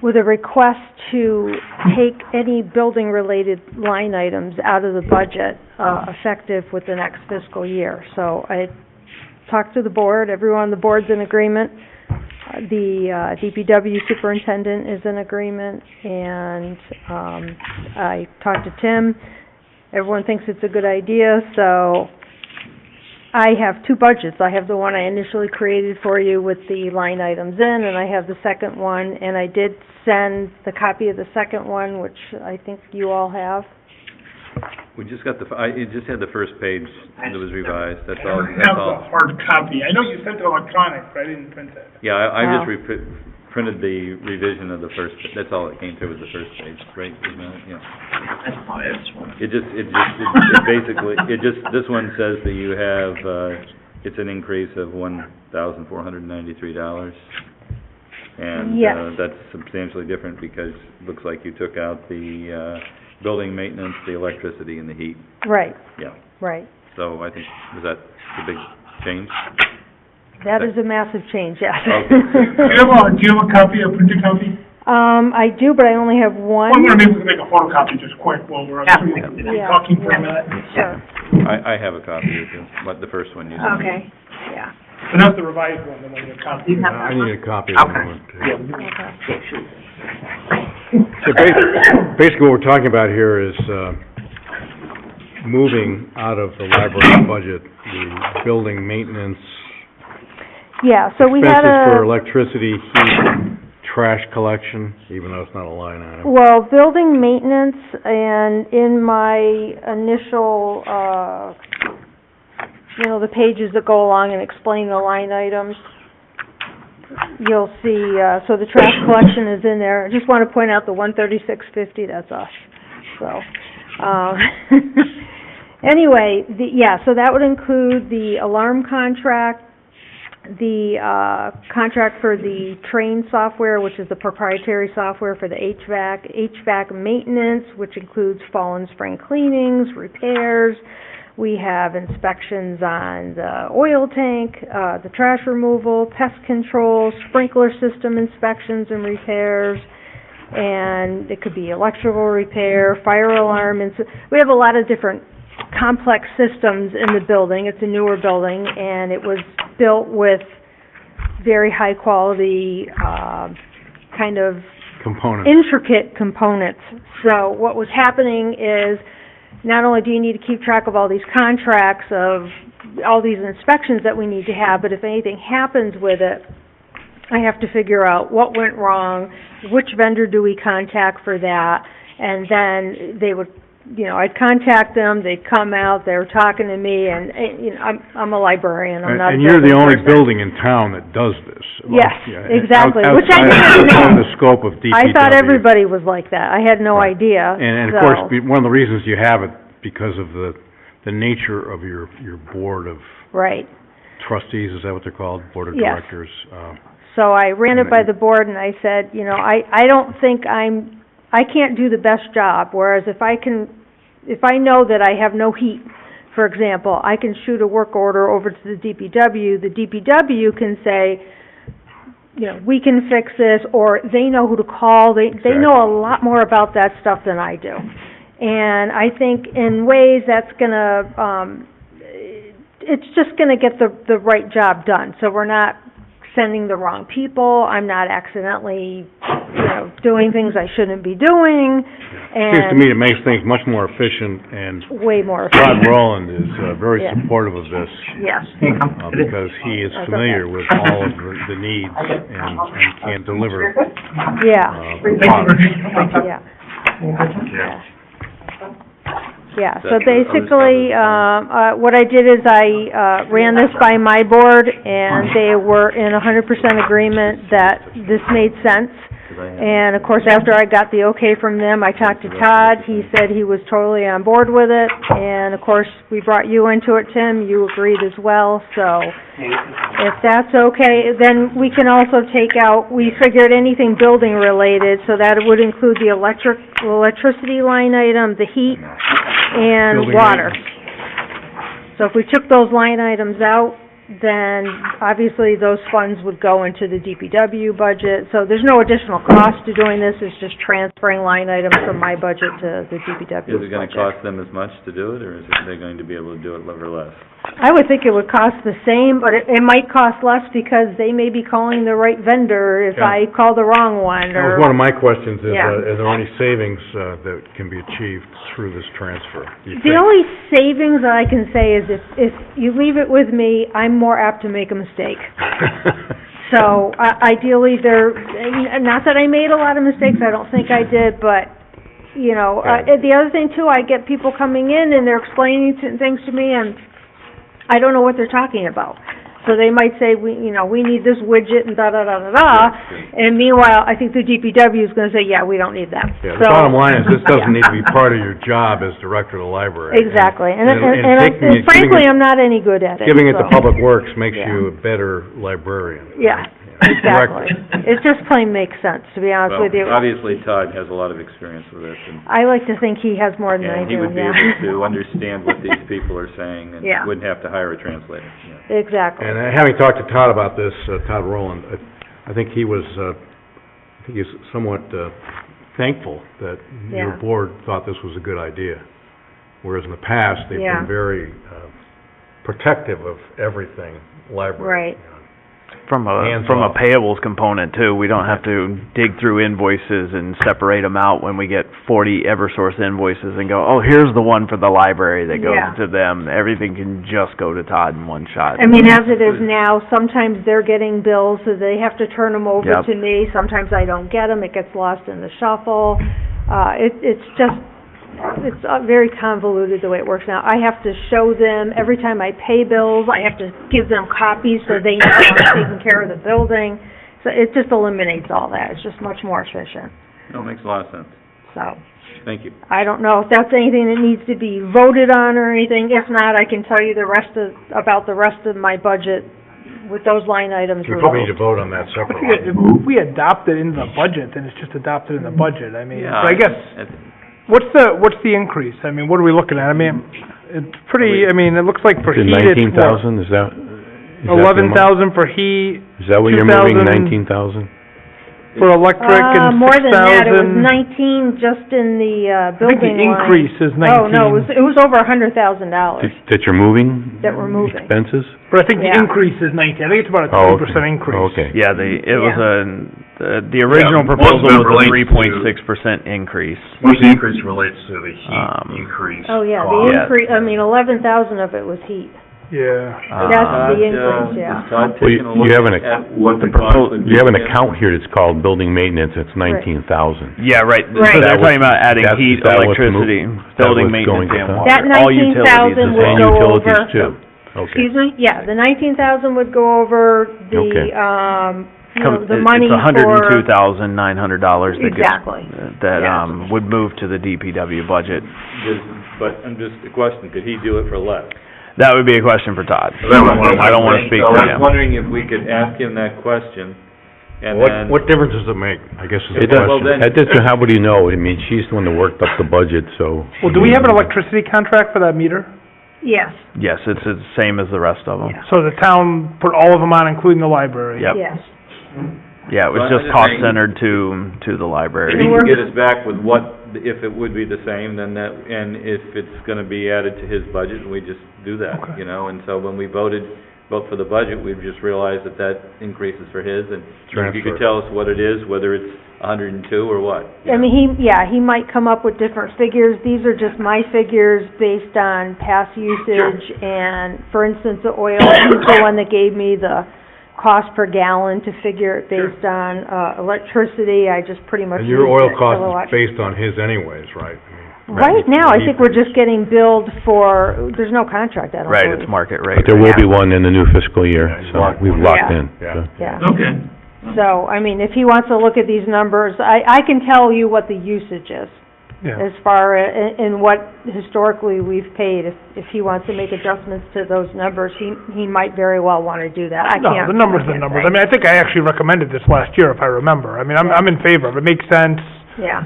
with a request to take any building-related line items out of the budget, effective with the next fiscal year. So I talked to the board, everyone on the board's in agreement. The DPW superintendent is in agreement, and I talked to Tim. Everyone thinks it's a good idea, so I have two budgets. I have the one I initially created for you with the line items in, and I have the second one, and I did send the copy of the second one, which I think you all have. We just got it just had the first page that was revised, that's I all, don't that's have the all. hard copy. I know you sent it electronic, but I didn't print it. Yeah, I Wow. just printed the revision of the first, that's all that came through was the first page, right? Isn't that, yeah. That's probably this one. It basically, this one says that you have, it's an increase of $1,493. And, Yes. that's substantially different because it looks like you took out the, building maintenance, the electricity and the heat. Right, Yeah. right. So I think, was that the big change? That is a massive change, yes. Okay. Do you have a copy, a printed copy? I do, but I only have one. Well, maybe we can make a photocopy just quick while we're Yeah. talking for a minute. Sure. I have a copy of the first one you did. Okay, yeah. But not the revised one, the one you're copying. I need a copy of that one, too. So basically, what we're talking about here is, moving out of the library budget, the building maintenance, Yeah, so we had expenses for a, electricity, heat, trash collection, even though it's not a line item. well, building maintenance, and in my initial, the pages that go along and explain the line items, you'll see, so the trash collection is in there. I just want to point out the $136.50, that's us, so. Anyway, so that would include the alarm contract, the contract for the Train software, which is the proprietary software for the HVAC maintenance, which includes fall and spring cleanings, repairs. We have inspections on the oil tank, the trash removal, pest control, sprinkler system inspections and repairs, and it could be electrical repair, fire alarm, and we have a lot of different complex systems in the building. It's a newer building, and it was built with very high quality, kind of Components. intricate components. So what was happening is, not only do you need to keep track of all these contracts, of all these inspections that we need to have, but if anything happens with it, I have to figure out what went wrong, which vendor do we contact for that, and then they would, I'd contact them, they'd come out, they were talking to me, and I'm a librarian, I'm not a And you're the only person. building in town that does this. Yes, Yeah, exactly, which I outside didn't know. of the scope of DPW. I thought everybody was like that, I had no Right. idea, And of so- course, one of the reasons you have it, because of the nature of your board of Right. trustees, is that what they're called? Board of Yes. directors. So I ran it by the board, and I said, I don't think I can't do the best job, whereas if I know that I have no heat, for example, I can shoot a work order over to the DPW can say, we can fix this, or they know who to call, they know a lot more about that stuff than I do. And I think in ways that's gonna, it's just gonna get the right job done, so we're not sending the wrong people, I'm not accidentally, doing things I shouldn't be doing, and... Seems to me it makes things much more efficient, and way more Todd efficient. Rowland is very Yeah. supportive of this, Yes. because he is That's familiar okay. with all of the needs and can deliver Yeah. products. Yeah. Yeah, so basically, what I did is I, ran this by my board, and they were in 100% agreement that this made sense. And of course, after I got the okay from them, I talked to Todd, he said he was totally on board with it, and of course, we brought you into it, Tim, you agreed as well, so if that's okay, then we can also take out, we figured anything building related, so that would include the electricity line item, the heat, and Building water. maintenance. So if we took those line items out, then obviously those funds would go into the DPW budget. So there's no additional cost to doing this, it's just transferring line items from my budget to the DPW budget. Is it gonna cost them as much to do it, or is they going to be able to do it for less? I would think it would cost the same, but it might cost less because they may be calling the right vendor if Yeah. I call the wrong one, That or... was one of my questions, is, Yeah. are there any savings that can be achieved through this transfer? Do you The think? only savings that I can say is if you leave it with me, I'm more apt to make a mistake. So ideally, not that I made a lot of mistakes, I don't think I did, but, the other thing too, I get people coming in and they're explaining things to me and I don't know what they're talking about. So they might say, we need this widget and da-da-da-da-da, and meanwhile, I think the DPW is gonna say, yeah, we don't need that. Yeah, the So- bottom line is, this doesn't need to be part of your job as director of the library. Exactly, and taking it- frankly, I'm not any good at it, Giving it to so- Public Works makes Yeah. you a better librarian. Yeah, exactly. It just plain makes sense, to be honest with you. Well, obviously Todd has a lot of experience with this, and I like to think he has more than I and he do, would be yeah. able to understand what these people are saying, and Yeah. wouldn't have to hire a translator, Exactly. And having talked to Todd about this, Todd Rowland, I think he was, he's somewhat thankful that your Yeah. board thought this was a good idea. Whereas in the past, they've Yeah. been very protective of everything library. Right. From a Hands-off. payables component too, we don't have to dig through invoices and separate them out when we get 40 Eversource invoices and go, oh, here's the one for the library that goes Yeah. to them. Everything can just go to Todd in one shot. I mean, as it is now, sometimes they're getting bills, so they have to turn them over Yep. to me. Sometimes I don't get them, it gets lost in the shuffle. It's very convoluted the way it works now. I have to show them, every time I pay bills, I have to give them copies so they know I'm taking care of the building. So it just eliminates all that. It's just much more efficient. No, it makes a lot of sense. So, Thank you. I don't know if that's anything that needs to be voted on or anything. If not, I can tell you about the rest of my budget with those line items We removed. probably need to vote on that If separately. we adopt it into the budget, then it's just adopted in the budget. I mean, Yeah, so I guess, what's the increase? I mean, what are we looking at? I mean, it's pretty, I mean, it looks like for Is it heat, it's what, 19,000, is that? 11,000 for heat, Is that what you're moving, 2,000 19,000? for electric, and 6,000. More than that, it was 19 just in the, I think building the line. increase is 19. Oh, no, it was over $100,000 That you're moving? that we're moving. Expenses? But I think the Yeah. increase is 19. I think it's about a Oh, 20% increase. Okay. Yeah, it was the original most proposal of it was a relates 3.6% increase. Most of the increase relates to the heat increase. Oh, yeah, cost. the increase, I mean, 11,000 of it was heat. Yeah. That's the increase, yeah. Is Todd Well, taking a look you have an at What the proposal- cost would be. You have an account here that's called building maintenance, it's 19,000. Yeah, right. Right. So they're That was- talking about adding that's- heat, that was electricity, that building was maintenance, going to and that. water. That All 19,000 utilities would as And go well. utilities over- too? Okay. Excuse me? Yeah, the 19,000 would go over the, Okay. the money It's for... $102,900 that gets, Exactly. that, Yeah. would move to the DPW budget. But I'm just, a question, could he do it for less? That would be a question for Todd. That was one of my I don't wanna things. speak So for I was him. wondering if we could ask him that question, and then... What difference does it make, I guess is It the does, Well, question. then- that doesn't, how would you know? I mean, she's the one that worked up the budget, so. Well, do we have an electricity contract for that meter? Yes, Yes, it's the same as the rest of them. Yeah. So the town put all of them on, including the library? Yep. yes. Yeah, it was Well, just I'm just cost saying- centered to the If library. he can get us back with what, if it would be the same, then that, and if it's gonna be added to his budget, we just do that, Okay. you know? And so when we vote for the budget, we've just realized that increase is for his, and if you Transfer. could tell us what it is, whether it's 102 or what. you I know? mean, he might come up with different figures. These are just my figures based on past usage, and, for instance, the oil, he's the one that gave me the cost per gallon to figure it based on, electricity. I just pretty much And your used oil the cost kilowatt. is based on his anyways, right? Right now, I think we're just getting billed for, there's no contract, I don't Right, believe. it's market rate. But there will right be now. one in the new fiscal year, so we've locked Yeah. in. Yeah. so. Yeah. Okay. So, I mean, if he wants to look at these numbers, I can tell you what the usage is, Yeah. as far, and what historically we've paid. If he wants to make adjustments to those numbers, he might very well want to do that. I No, can't. the numbers I are the can't numbers. say. I mean, I think I actually recommended this last year, if I remember. I mean, I'm in favor of it. It makes sense. Yeah,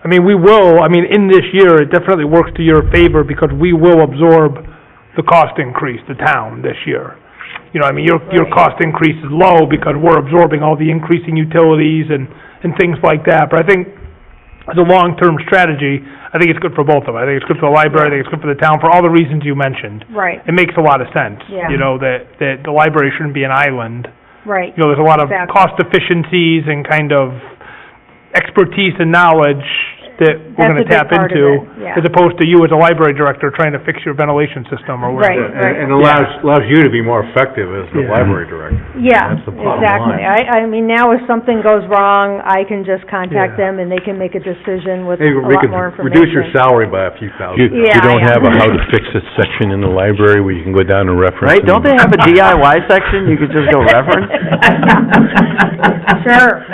I mean, in this year, it definitely works to your favor because we will absorb the cost increase, the town, this year. You know, I mean, your Right. cost increase is low because we're absorbing all the increasing utilities and things like that. But I think as a long-term strategy, I think it's good for both of them. I think it's good for the library, I think it's good for the town, for all the reasons you mentioned. right, It makes a lot of sense. Yeah. You know, that the library shouldn't be an island. right. You know, there's a lot of Exactly. cost efficiencies and kind of expertise and knowledge that we're gonna That's a big tap part of into, it, yeah. as opposed to you as a library director trying to fix your ventilation system or Right, whatever. right. And allows you to be more effective as the Yeah. library director. Yeah, That's the bottom exactly. line. I mean, now if something goes wrong, I can just contact Yeah. them and they can make a decision with Hey, a we lot could more information. reduce your salary by a few thousand. You Yeah, don't yeah. have a how to fix it section in the library where you can go down and reference? Right, don't they have a DIY section you could just go reference? Sure.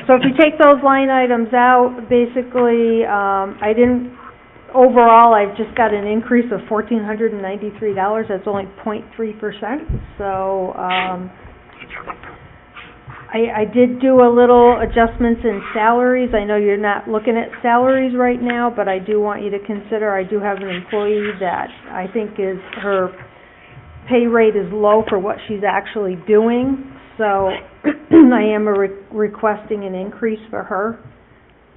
So if you take those line items out, basically, overall, I've just got an increase of $1,493. That's only 0.3%. So, I did do a little adjustments in salaries. I know you're not looking at salaries right now, but I do want you to consider, I do have an employee that I think her pay rate is low for what she's actually doing. So I am requesting an increase for her.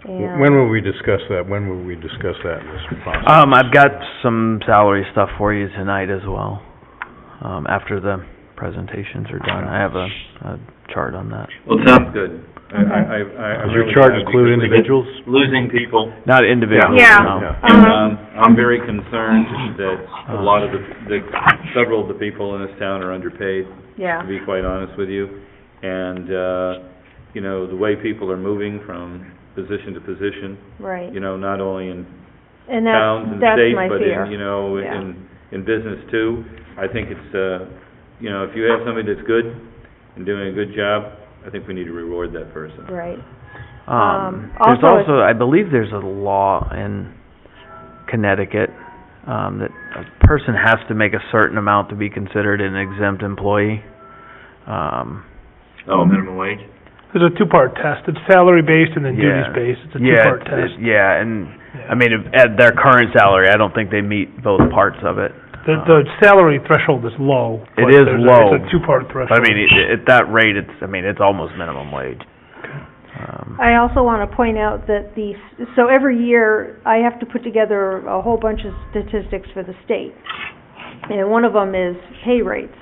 And When will we discuss that? When will we discuss that in this process? I've got some salary stuff for you tonight as well, after the presentations are done. I have a chart on that. Well, it sounds good. Does your chart include individuals? Losing people. Not individuals, Yeah. no. And, I'm very concerned that a lot of several of the people in this town are underpaid, Yeah, to be quite honest with you. And, you know, the way people are moving from position to position, right. you know, not only in And towns and that's states, my but fear. in, you know, Yeah. in business too. I think it's, you know, if you have somebody that's good and doing a good job, I think we need to reward that person. Right. There's also, I believe there's a law in Connecticut, that a person has to make a certain amount to be considered an exempt employee. Minimum wage? There's a two-part test. It's salary-based and then Yeah. duties-based. It's a Yeah, two-part test. yeah, and, I mean, at their current salary, I don't think they meet both parts of it. The salary threshold is low. It but is there's low. It's a two-part threshold. But I mean, at that rate, it's almost minimum wage. I also want to point out that so every year, I have to put together a whole bunch of statistics for the state. And one of them is pay rates.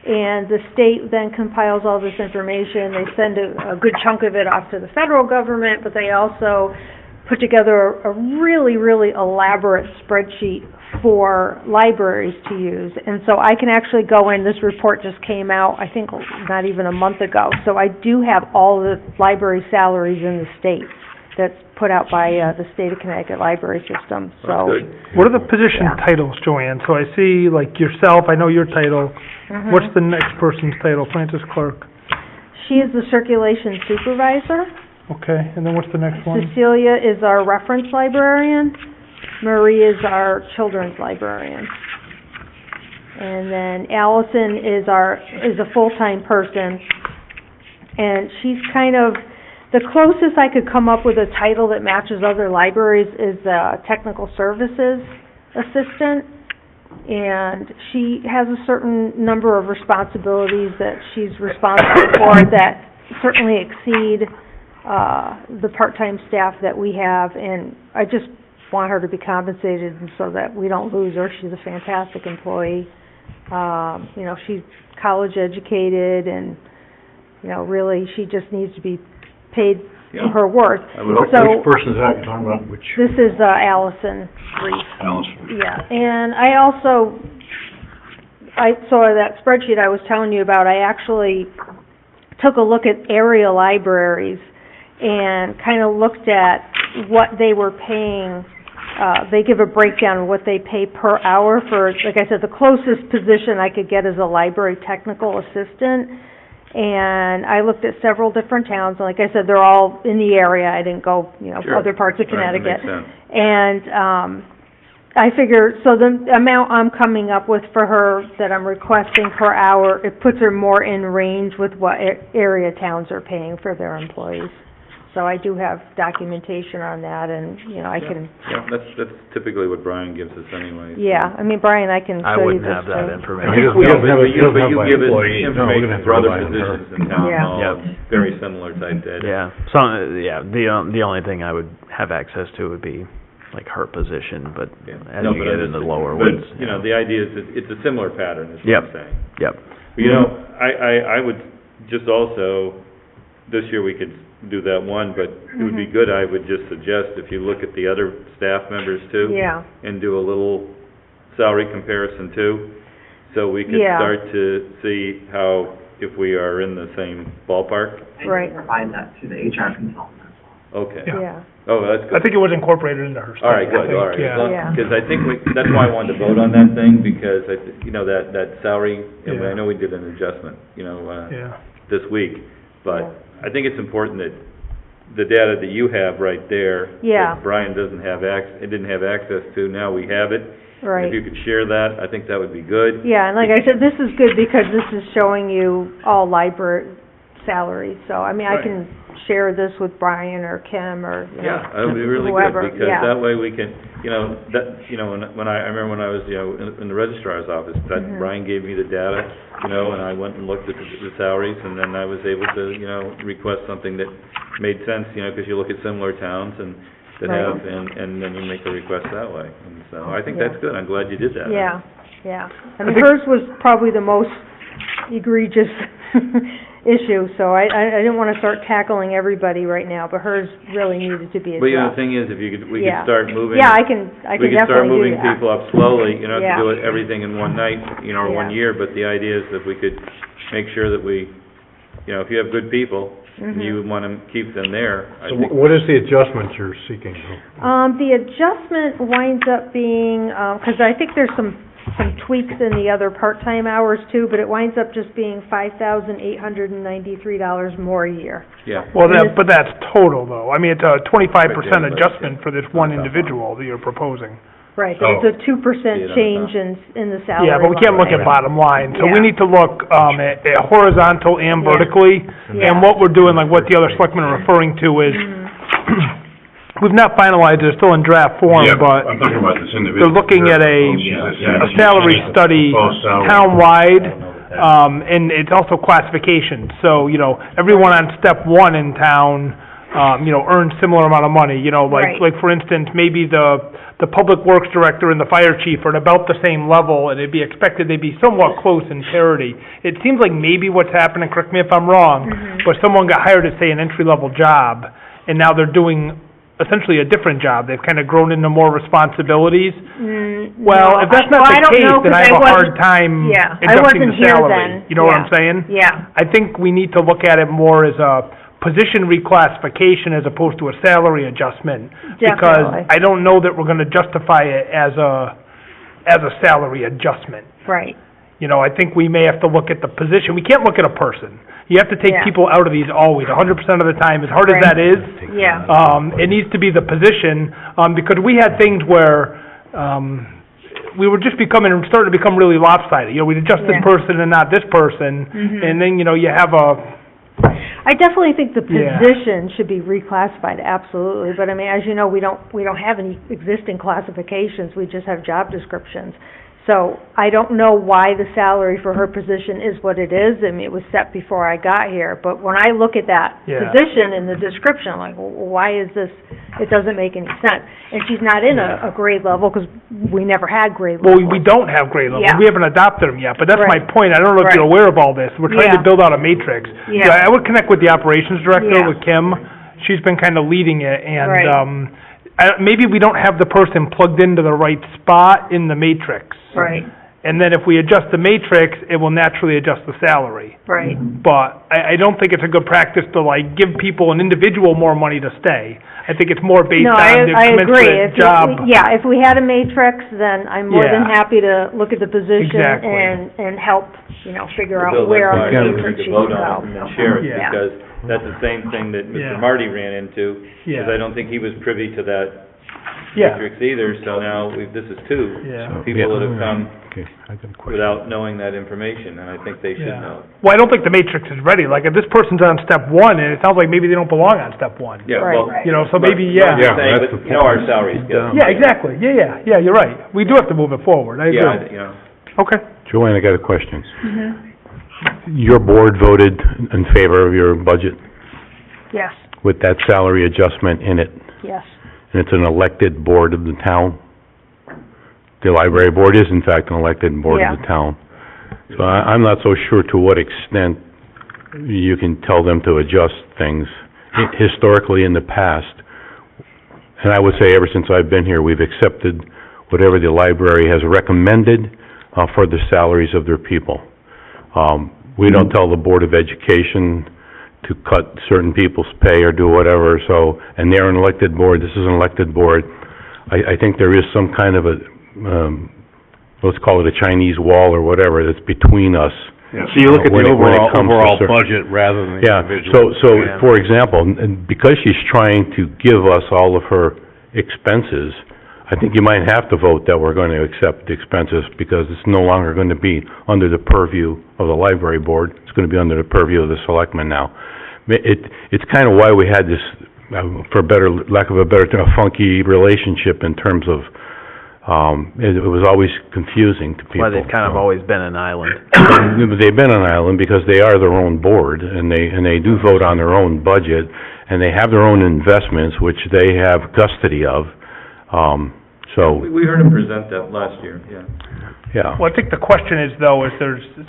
And the state then compiles all this information. They send a good chunk of it off to the federal government, but they also put together a really, really elaborate spreadsheet for libraries to use. And so I can actually go in, this report just came out, I think not even a month ago. So I do have all the library salaries in the state that's put out by the State of Connecticut Library System, so. That's good. What are the position Yeah. titles, Joanne? So I see, like, yourself, I know your title. Mhm. What's the next person's title? Francis Clerk. She is the circulation supervisor. Okay, and then what's the next one? Cecilia is our reference librarian. Marie is our children's librarian. And then Allison is a full-time person. And she's kind of, the closest I could come up with a title that matches other libraries is technical services assistant. And she has a certain number of responsibilities that she's responsible for that certainly exceed the part-time staff that we have, and I just want her to be compensated so that we don't lose her. She's a fantastic employee. You know, she's college educated, and, you know, really, she just needs to be paid Yeah. her worth. I would hope So, Which person is that you're talking about? Which? this is Allison Reef. Yeah, and I also, I saw that spreadsheet I was telling you about. I actually took a look at area libraries and kind of looked at what they were paying. They give a breakdown of what they pay per hour for, like I said, the closest position I could get is a library technical assistant. And I looked at several different towns, and like I said, they're all in the area. I didn't go, you know, Sure. other parts of Right, that Connecticut. makes sense. And, I figure, so the amount I'm coming up with for her that I'm requesting per hour, it puts her more in range with what area towns are paying for their employees. So I do have documentation on that, and, you know, I can, Yeah, that's typically what Brian gives us anyway. yeah, I mean, Brian, I can I show you wouldn't this have that too. information. He doesn't have But you give us by employee. No, we're gonna information have to for other rely on her. positions in town Yeah. hall, Yep. very similar type data. Yeah, so, yeah, the only thing I would have access to would be, like, her position, but Yeah. as No, you but get I into just- lower but, ones. you know, the idea is that it's a similar pattern, is what Yep. I'm saying. Yep. But, you know, I would just also, this year we could do that one, but it would be good, I would just suggest, if you look at the other staff members too. Yeah. And do a little salary comparison too, so we could Yeah. start to see how, if we are in the same ballpark. Right. I can provide that to the HR consultant as well. Okay. Yeah. Yeah, Oh, that's good. I think it was incorporated into her study. All right, I good, think, all right. yeah. Yeah. Because I think that's why I wanted to vote on that thing, because you know, that salary, and Yeah. I know we did an adjustment, you know, Yeah. this week, but Yeah. I think it's important that the data that you have right there, Yeah. that Brian didn't have access to, now we have it. right. If you could share that, I think that would be good. Yeah, and like I said, this is good because this is showing you all library salaries, so, I mean, I Right. can share this with Brian or Kim or, you know, Yeah, that would be really whoever, good, because yeah. that way we can, when I remember when I was, in the registrar's office, that Mhm. Brian gave me the data, and I went and looked at the salaries, and then I was able to, request something that made sense, because you look at similar towns and that Right. have, and then you make a request that way. And so I think Yeah. that's good. I'm glad you did that. Yeah, yeah. I mean, hers was probably the most egregious issue, so I didn't want to start tackling everybody right now, but hers really needed to be addressed. But, the thing is, if we Yeah. could start moving. Yeah, I can We could start definitely do moving that. people up slowly, to Yeah. do it, everything in one night, or one Yeah. year, but the idea is that we could make sure that we, if you have good people, and Mhm. you want to keep them there, I So think. what is the adjustment you're seeking? The adjustment winds up being, 'cause I think there's some tweaks in the other part-time hours too, but it winds up just being $5,893 more a year. Yeah. Well, And this- but that's total though. I mean, it's a 25% Right, yeah. adjustment for this one individual that you're proposing. Right, but it's a 2% See it on change in the salary Yeah, but we can't look line. at bottom line, so we Yeah. need to look, at horizontal and Yeah. vertically. Yeah. And what we're doing, like what the other selectmen are referring to is, we've not finalized it, it's still in draft form, but I'm talking about this individual. they're looking at a salary study town-wide, and it's also classification. So, everyone on step one in town, earns similar amount of money, Right. like for instance, maybe the public works director and the fire chief are at about the same level, and it'd be expected they'd be somewhat close in parity. It seems like maybe what's happening, correct me if I'm wrong, but someone got hired at, say, an entry-level job, and now they're doing essentially a different job. They've kind of grown into more responsibilities. Well, No, if that's well, not I the don't case, know, then I 'cause have a I hard wasn't- time Yeah, I adjusting wasn't the here salary. then. You know what I'm Yeah. saying? Yeah, I think we need to look at it more as a position reclassification as opposed to a salary adjustment. Because Definitely. I don't know that we're gonna justify it as a salary adjustment. right. I think we may have to look at the position. We can't look at a person. You have to take Yeah. people out of these always, 100% of the time, as hard as Right. that is. Yeah. It needs to be the position, because we had things where, we were just starting to become really lopsided. We'd adjust this Yeah. person and not this person, Mhm. and then, you have I definitely think the Yeah. position should be reclassified, absolutely, but I mean, as you know, we don't have any existing classifications, we just have job descriptions. So, I don't know why the salary for her position is what it is, I mean, it was set before I got here, but when I look at that Yeah. position in the description, I'm like, well, why is this, it doesn't make any sense. And she's not in a grade level, because we never had grade well, levels. we don't have grade level. Yeah. We haven't adopted them yet, but that's my Right. point. I don't know if you're Right. aware of all this. We're trying to Yeah. build out a matrix. Yeah. I would connect with the operations director, Yeah. with Kim. She's been kind of leading it, and, Right. maybe we don't have the person plugged into the right spot in the matrix. Right, And then if we adjust the matrix, it will naturally adjust the salary. right. But I don't think it's a good practice to, give people an individual more money to stay. I think it's more based No, on the I agree. commensurate job. If we had a matrix, then I'm more than Yeah. happy to look at the position Exactly. and help, figure out Bill, where that's on why the I think we matrix could she vote can on go. it and then share it, Yeah. because that's the same thing that Yeah. Mr. Marty ran into, because Yeah. I don't think he was privy to that Yeah. matrix either, so now this is two Yeah. people that have come Okay, I got a question. without knowing that information, and I think they should Yeah. know. Well, I don't think the matrix is ready. Like, if this person's on step one, and it sounds like maybe they don't belong on step one. Yeah, Right. well, So maybe, I'm yeah. just Yeah, saying, that's but the our point. salary scale. Yeah, exactly. Yeah, you're right. We do have to move it forward. I agree. Yeah, Okay. Joanne, I got a question. Mhm. Your board voted in favor of your budget Yes, with that salary adjustment in it, yes. and it's an elected board of the town? The library board is in fact an elected board of the town. So I'm not so sure to what extent you can tell them to adjust things. Historically, in the past, and I would say ever since I've been here, we've accepted whatever the library has recommended for the salaries of their people. We don't tell the Board of Education to cut certain people's pay or do whatever, so, and they're an elected board, this is an elected board. I think there is some kind of a, let's call it a Chinese wall or whatever, that's between us. Yeah, so you look at When the it- when it overall, comes to overall certain- budget rather than the Yeah, individual. so, for example, and because she's trying to give us all of her expenses, I think you might have to vote that we're going to accept the expenses, because it's no longer going to be under the purview of the library board, it's going to be under the purview of the selectmen now. it's kind of why we had this, for lack of a better term, a funky relationship in terms of, it was always confusing to people. Why they've kind of always been an island. They've been an island because they are their own board, and they do vote on their own budget, and they have their own investments, which they have custody of, so... We heard him present that last year, yeah. Yeah. Well, I think the question is, though,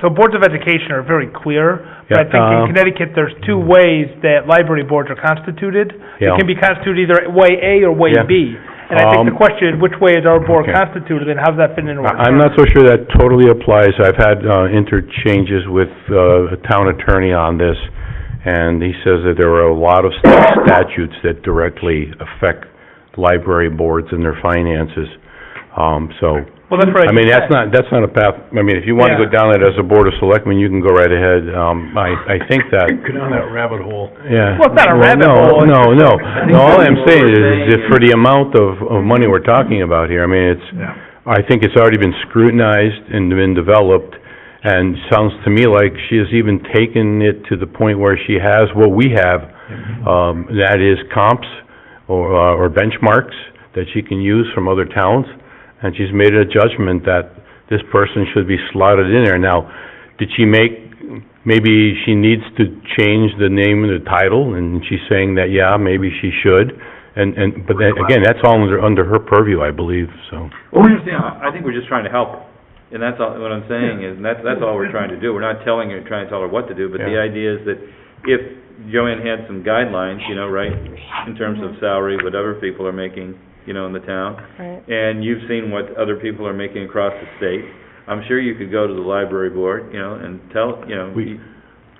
so boards of education are very clear, but I think in Connecticut, there's two ways that library boards are constituted. Yeah. It can be constituted either way A or way Yeah. B. And I think the question is, which way is our board Okay. constituted, and how does that fit into our I'm not so sure that totally applies. I've had interchanges with a town attorney on this, and he says that there are a lot of statutes that directly affect library boards and their finances. So... Well, that's right. I mean, that's not a path, I mean, if you want to go down it as a Board of Selectmen, you can go right ahead. I think that... Go down that rabbit hole. Yeah. Well, it's not a rabbit hole. No. All I'm saying is that for the amount of money we're talking about here, I mean, I think it's already been scrutinized and been developed, and sounds to me like she has even taken it to the point where she has what we have, that is comps or benchmarks that she can use from other towns. And she's made a judgment that this person should be slotted in there. Now, did she maybe she needs to change the name and the title, and she's saying that, yeah, maybe she should. But then, again, that's all under her purview, I believe, so. Well, we understand, I think we're just trying to help her. And that's all, what I'm saying is, and that's all we're trying to do. We're not trying to tell her what to do, but the idea is that if Joanne had some guidelines, right, in terms of salary, whatever people are making, in the town. Right. And you've seen what other people are making across the state. I'm sure you could go to the library board, and tell,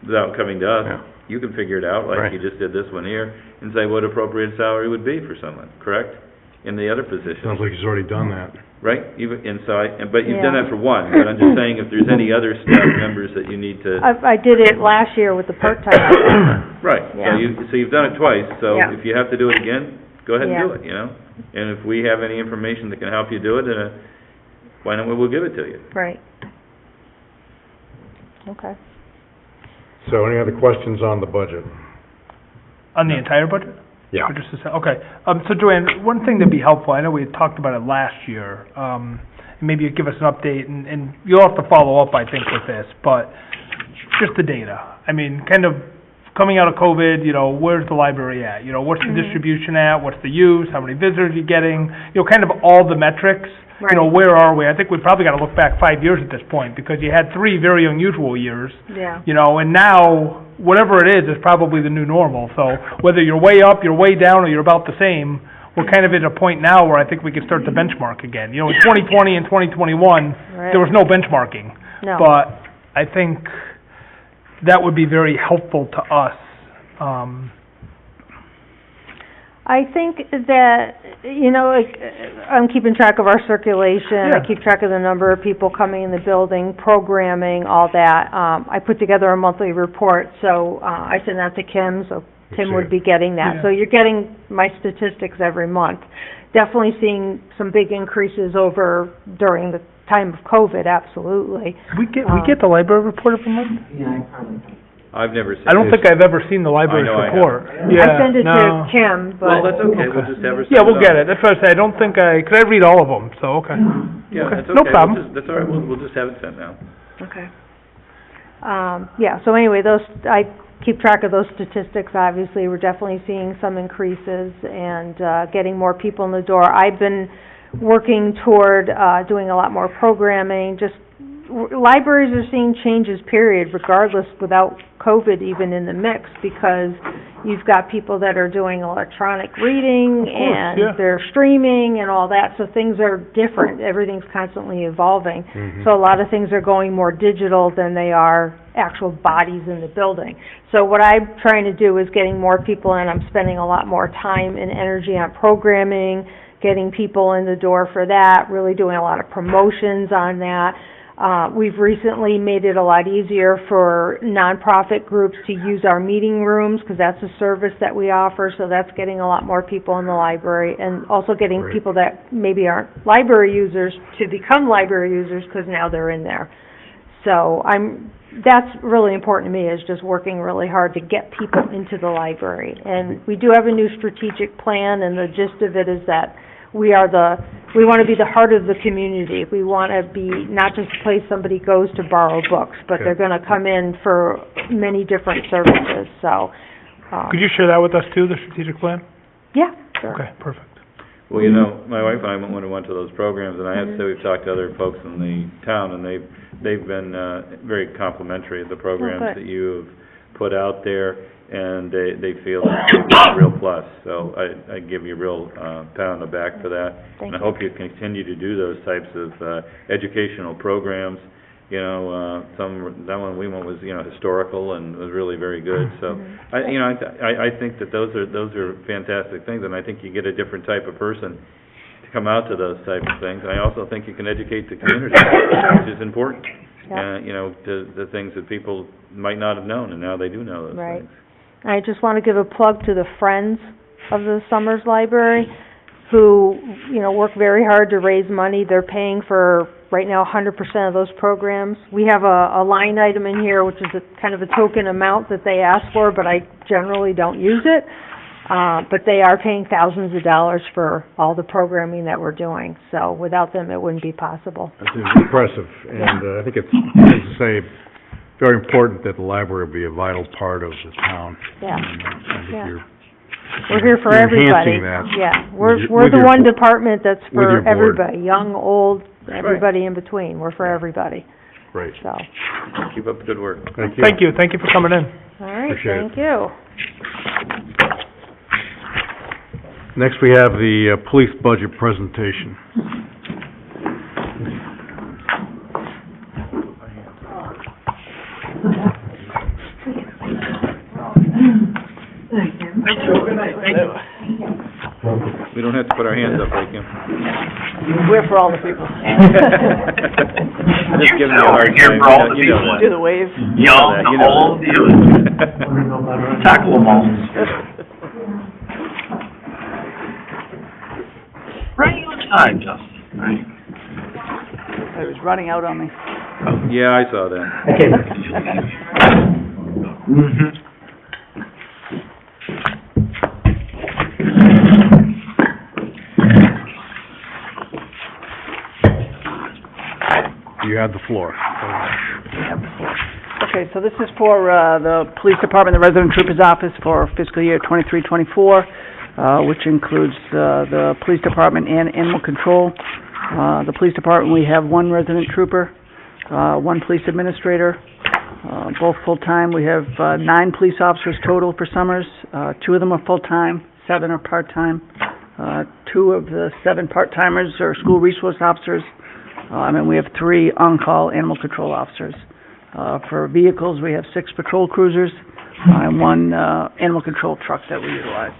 without coming to us, you can figure it out, like you just did this one here, and say what appropriate salary would be for someone, correct? In the other position. Sounds like he's already done that. Right? But you've done that for one, but I'm just saying if there's any other staff members that you need to... I did it last year with the part-time. Right. Yeah. So you've done it twice, so Yeah. if you have to do it again, go ahead and Yeah. do it, And if we have any information that can help you do it, why don't we'll give it to you. Right. Okay. So any other questions on the budget? On the entire budget? Yeah. Or just okay. So Joanne, one thing that'd be helpful, I know we had talked about it last year, and maybe you'd give us an update, and you'll have to follow up, I think, with this, but just the data. I mean, kind of coming out of COVID, where's the library at? What's the distribution at? What's the use? How many visitors are you getting? Kind of all the metrics. Right. Where are we? I think we've probably got to look back 5 years at this point, because you had 3 very unusual years. Yeah. And now, whatever it is probably the new normal. So whether you're way up, you're way down, or you're about the same, we're kind of at a point now where I think we can start to benchmark again. In 2020 and 2021, Right. there was no benchmarking. No. But I think that would be very helpful to us. I think that, I'm keeping track of our circulation. I keep track of the number of people coming in the building, programming, all that. I put together a monthly report, so I send that to Kim, so Tim would be getting that. Yeah. So you're getting my statistics every month. Definitely seeing some big increases during the time of COVID, absolutely. We get the library report every month? Yeah, I probably. I've never seen I don't think I've ever seen the library I know I report. I send it to Kim, but... Well, that's okay, we'll just have her send Yeah, we'll it get out. it. That's what I say. I don't think could I read all of them, so, okay. Yeah, Okay. that's No okay. problem. That's all right, we'll just have it sent out. Okay. So anyway, I keep track of those statistics. Obviously, we're definitely seeing some increases and getting more people in the door. I've been working toward doing a lot more programming. Libraries are seeing changes, period, regardless, without COVID even in the mix, because you've got people that are doing electronic reading and they're streaming and all that, so things are different. Everything's constantly evolving. Mm-hmm. So a lot of things are going more digital than they are actual bodies in the building. So what I'm trying to do is getting more people in. I'm spending a lot more time and energy on programming, getting people in the door for that, really doing a lot of promotions on that. We've recently made it a lot easier for nonprofit groups to use our meeting rooms, because that's a service that we offer, so that's getting a lot more people in the library, and also getting people that maybe aren't library users to become library users, because now they're in there. So that's really important to me, is just working really hard to get people into the library. And we do have a new strategic plan, and the gist of it is that we want to be the heart of the community. We want to be not just a place somebody goes to borrow books, but they're going to come in for many different services, so. Could you share that with us too, the strategic plan? Yeah, sure. Okay, perfect. Well, you know, my wife and I went to those programs, and I have to say, we've talked to other folks in the town, and they've been very complimentary of the programs that you have put out there, and they feel it's a real plus. So I give you a real pat on the back for that. Thank and I you. hope you continue to do those types of educational programs. You know, that one we went was, you know, historical and was really very good. So, I think that those are fantastic things, and I think you get a different type of person to come out to those types of things. And I also think you can educate the community, which is important. You know, to the things that people might not have known, and now they do know those things. I just want to give a plug to the Friends of the Summers Library, who, you know, work very hard to raise money. They're paying for, right now, 100% of those programs. We have a line item in here, which is kind of a token amount that they ask for, but I generally don't use it. But they are paying thousands of dollars for all the programming that we're doing. So without them, it wouldn't be possible. It's impressive, and I think it's, as I say, very important that the library be a vital part of the town. Yeah. I think We're here for you're everybody. enhancing that. Yeah, we're with the your one bo- department that's with your for board. everybody, young, old, everybody in between. We're for everybody, Great. so. Keep up the good work. Thank you. Thank you, thank you for coming in. All right, Appreciate it. thank you. Next, we have the police budget presentation. We don't have to put our hands up, like you. We're for all the people. Just giving you a hard time. You know that. Do the wave. Young, You know old, tackle them all. Right on time, Justin, right? It was running out on me. Yeah, I saw that. Mm-hmm. You have the floor. Okay, so this is for the police department, the resident trooper's office for fiscal year 23-24, which includes the police department and animal control. The police department, we have one resident trooper, one police administrator, both full-time. We have 9 police officers total for Summers. 2 of them are full-time, 7 are part-time. 2 of the 7 part-timers are school resource officers. And we have 3 on-call animal control officers. For vehicles, we have 6 patrol cruisers and 1 animal control truck that we utilize.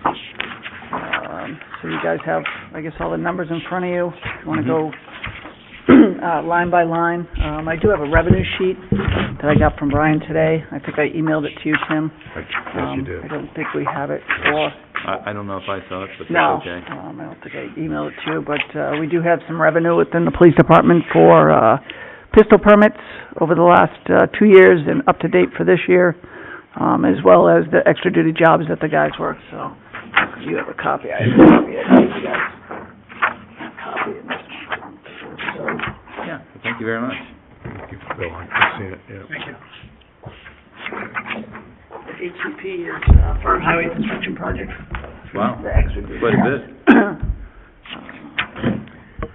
So you guys have, I guess, all the numbers in front of you. If you want to go line by line. I do have a revenue sheet that I got from Brian today. I think I emailed it to you, Tim. Yes, you did. I don't think we have it for... I don't know if I saw it, but No, that's okay. I don't think I emailed it to you, but we do have some revenue within the police department for pistol permits over the last 2 years and up to date for this year, as well as the extra duty jobs that the guys work. So you have a copy. I have a copy. I gave you guys a copy of this one. So, Yeah, thank you very much. Thank you, Bill. I've seen it, yeah. Thank you. The HCP is for a highway construction project. Wow, The extra duty. quite a bit.